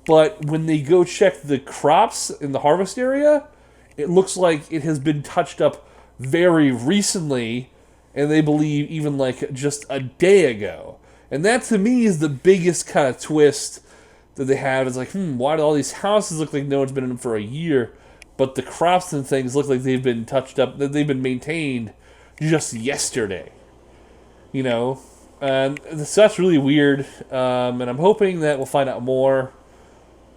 [SPEAKER 1] But when they go check the crops in the harvest area, it looks like it has been touched up very recently, and they believe even like just a day ago. And that to me is the biggest kind of twist that they have. It's like, why do all these houses look like no one's been in them for a year, but the crops and things look like they've been touched up, that they've been maintained just yesterday. You know? And so that's really weird. And I'm hoping that we'll find out more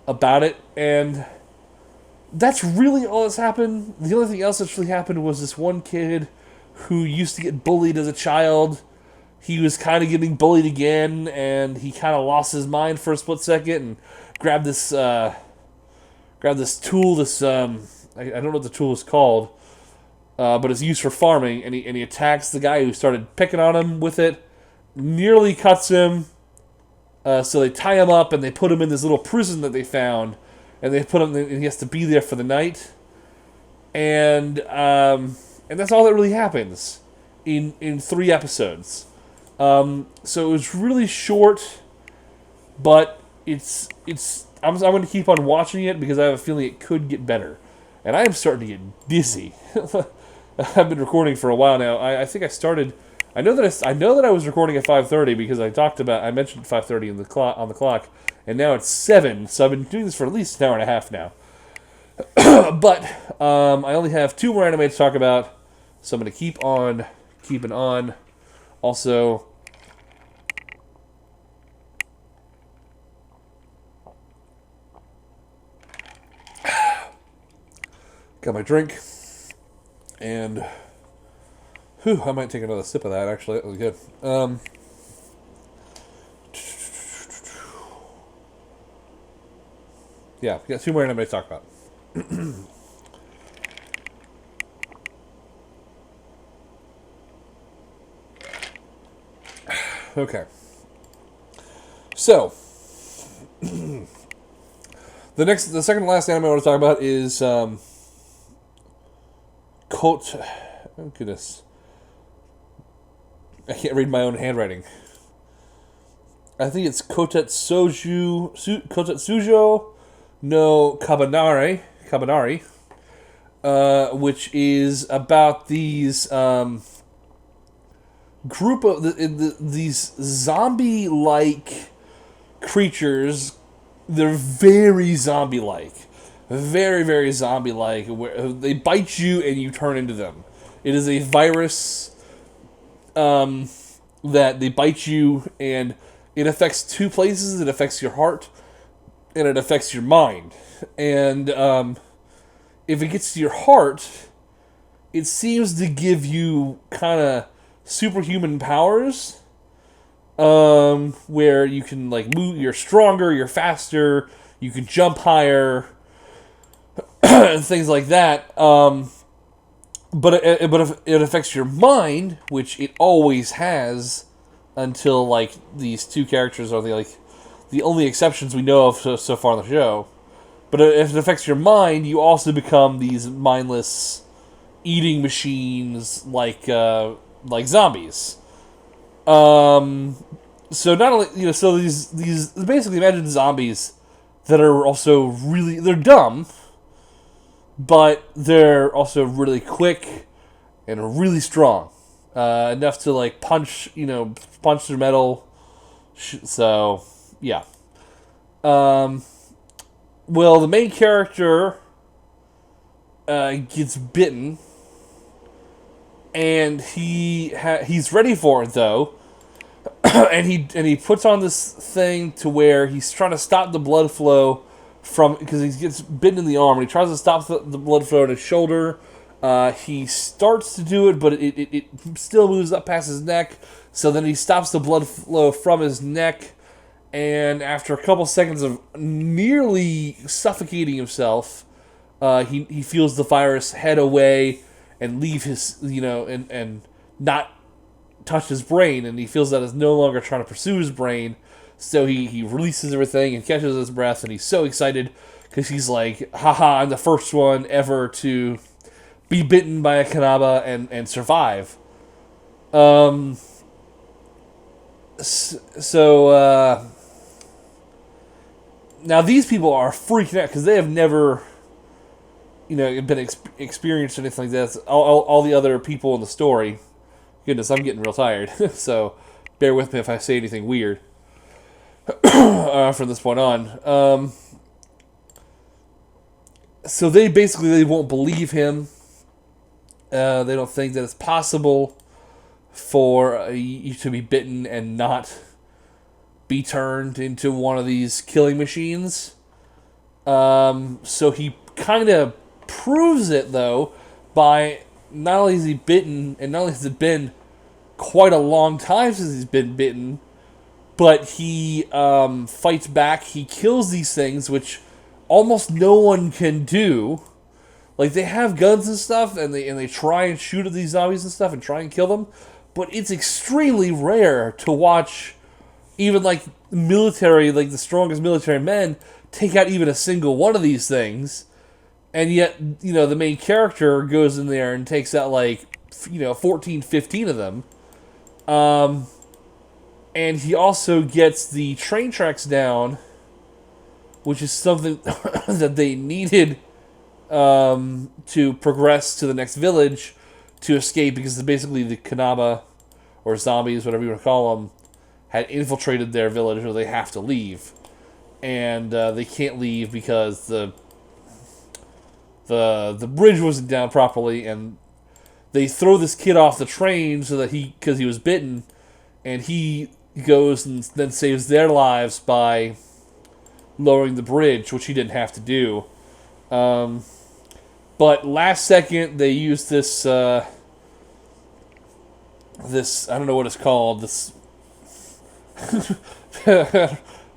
[SPEAKER 1] about it. And that's really all that's happened. The only thing else that's really happened was this one kid who used to get bullied as a child. He was kind of getting bullied again, and he kind of lost his mind for a split second and grabbed this tool. I don't know what the tool is called, but it's used for farming. And he attacks the guy who started picking on him with it. Nearly cuts him. So they tie him up and they put him in this little prison that they found, and they put him. And he has to be there for the night. And that's all that really happens in 3 episodes. So it was really short, but I'm going to keep on watching it because I have a feeling it could get better, and I am starting to get dizzy. I've been recording for a while now. I think I started. I know that I was recording at 5:30 because I mentioned 5:30 on the clock, and now it's 7. So I've been doing this for at least an hour and a half now. But I only have 2 more anime to talk about, so I'm going to keep on keeping on. Also, Got my drink, and whew, I might take another sip of that. Actually, that was good. Yeah, we got two more anime to talk about. Okay, so the second to last anime I want to talk about is Oh goodness, I can't read my own handwriting. I think it's koutetsujou no kabaneri, which is about these group of these zombie-like creatures. They're very zombie-like, very zombie-like. Where they bite you and you turn into them. It is a virus that they bite you, and it affects two places. It affects your heart, and it affects your mind. And if it gets to your heart, it seems to give you kind of superhuman powers, where you can like move. You're stronger. You're faster. You can jump higher, and things like that. But if it affects your mind, which it always has, until like these two characters are the only exceptions we know of so far in the show. But if it affects your mind, you also become these mindless eating machines like zombies. So not only so these basically imagine zombies that are also they're dumb, but they're also really quick and really strong, enough to like punch through metal. So yeah. Well, the main character gets bitten, and he's ready for it though, and he puts on this thing to where he's trying to stop the blood flow because he gets bitten in the arm, and he tries to stop the blood flow in his shoulder. He starts to do it, but it still moves up past his neck. So then he stops the blood flow from his neck, and after a couple seconds of nearly suffocating himself, he feels the virus head away and leave his, and not touch his brain, and he feels that it's no longer trying to pursue his brain. So he releases everything and catches his breath, and he's so excited because he's like, haha, I'm the first one ever to be bitten by a kanaba and survive. So now these people are freaking out because they have never, been experienced anything like this. All the other people in the story. Goodness, I'm getting real tired. So bear with me if I say anything weird from this point on. So they won't believe him. They don't think that it's possible for you to be bitten and not be turned into one of these killing machines. So he kind of proves it, though, by not only is he bitten, and not only has it been quite a long time since he's been bitten, but he fights back. He kills these things, which almost no one can do. Like, they have guns and stuff, and they try and shoot at these zombies and stuff and try and kill them, but it's extremely rare to watch even, like, military, like the strongest military men, take out even a single one of these things. And yet, the main character goes in there and takes out, 14, 15 of them. And he also gets the train tracks down, which is something that they needed to progress to the next village to escape, because basically the kanaba, or zombies, whatever you want to call them, had infiltrated their village, or they have to leave. And they can't leave because the bridge wasn't down properly, and they throw this kid off the train so that because he was bitten, and he goes and then saves their lives by lowering the bridge, which he didn't have to do. But But last second, they used this, I don't know what it's called, this,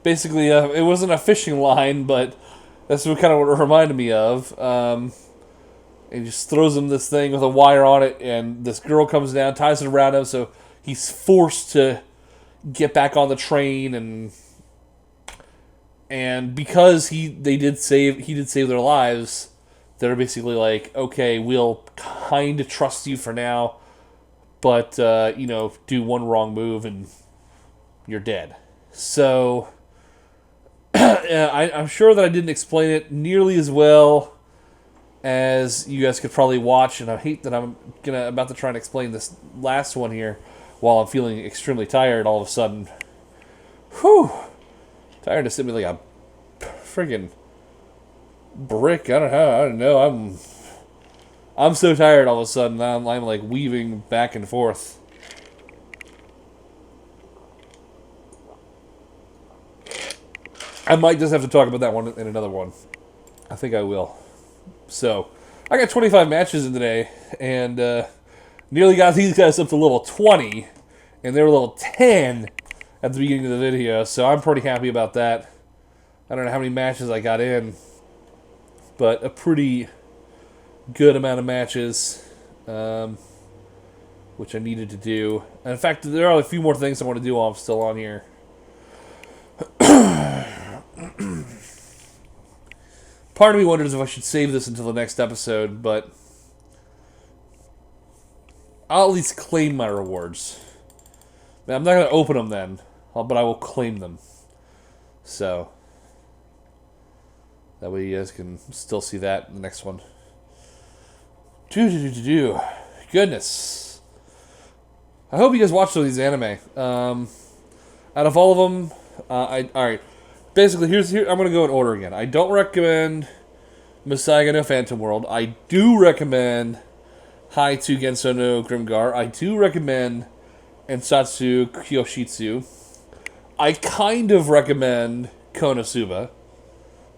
[SPEAKER 1] basically, it wasn't a fishing line, but that's what kind of what it reminded me of. And he just throws him this thing with a wire on it, and this girl comes down, ties it around him, so he's forced to get back on the train, and because he did save their lives, they're basically like, okay, we'll kind of trust you for now, but do one wrong move and you're dead. So I'm sure that I didn't explain it nearly as well as you guys could probably watch, and I hate that I'm about to try and explain this last one here while I'm feeling extremely tired all of a sudden. Whew! Tiredness hit me like a friggin' brick. I don't know. I'm so tired all of a sudden. I'm like weaving back and forth. I might just have to talk about that one in another one. I think I will. So, I got 25 matches in today, and nearly got these guys up to level 20, and they were level 10 at the beginning of the video, so I'm pretty happy about that. I don't know how many matches I got in, but a pretty good amount of matches, which I needed to do. And in fact, there are a few more things I want to do while I'm still on here. Part of me wonders if I should save this until the next episode, but I'll at least claim my rewards. I'm not going to open them then, but I will claim them. So, that way you guys can still see that in the next one. Goodness. I hope you guys watched all these anime. Out of all of them, alright. Basically, I'm going to go in order again. I don't recommend Musaigen no Phantom World. I do recommend Haitsu Gensou no Grimgar. I do recommend Ansatsu Kyoushitsu. I kind of recommend Konosuba.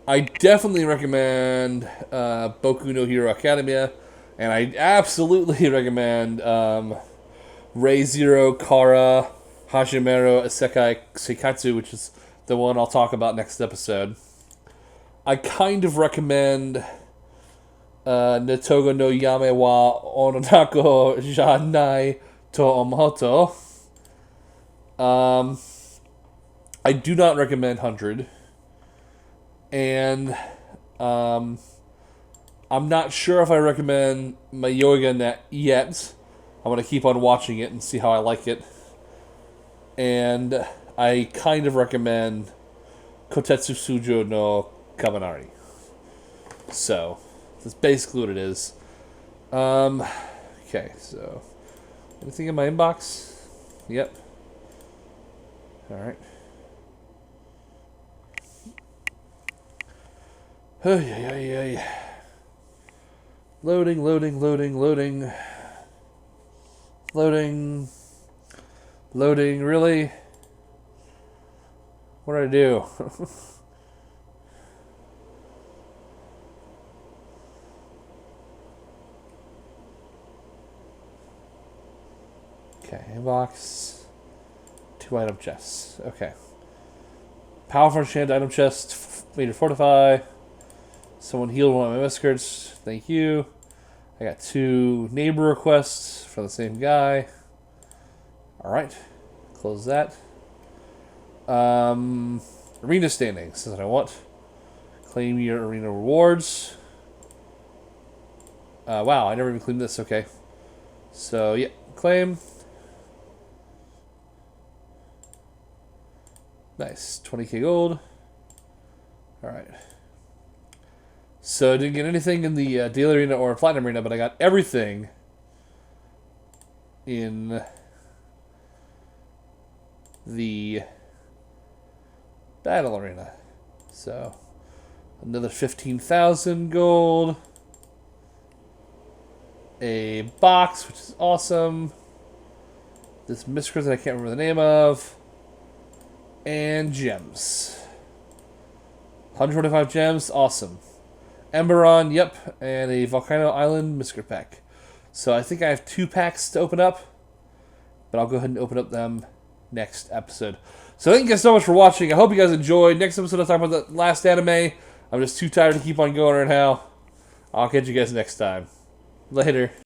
[SPEAKER 1] I definitely recommend Boku no Hero Academia. And I absolutely recommend Re:Zero, Kara, Hajimeru, Sekai, Seikatsu, which is the one I'll talk about next episode. I kind of recommend netoge no yome wa onnanoko janai to omotta. I do not recommend 100. And I'm not sure if I recommend Mayoiga yet. I'm going to keep on watching it and see how I like it. And I kind of recommend koutetsujou no kabaneri. So, that's basically what it is. Okay, so anything in my inbox? Yep. Alright. Loading. Loading, really? What did I do? Okay, inbox. 2 item chests. Okay. Powerful enchanted item chest. Made to fortify. Someone healed one of my Miscrits. Thank you. I got 2 neighbor requests from the same guy. Alright. Close that. Arena standings. That's what I want. Claim your arena rewards. Wow, I never even claimed this. Okay. So, yeah. Claim. Nice. 20k gold. Alright. So I didn't get anything in the Daily Arena or Platinum Arena, but I got everything in the Battle Arena. So, another 15,000 gold. A box, which is awesome. This Miscrits that I can't remember the name of. And gems. 125 gems, awesome. Emberon, yep, and a Volcano Island Miscrit pack. So I think I have 2 packs to open up, but I'll go ahead and open up them next episode. So thank you guys so much for watching. I hope you guys enjoyed. Next episode I'll talk about the last anime. I'm just too tired to keep on going right now. I'll catch you guys next time. Later.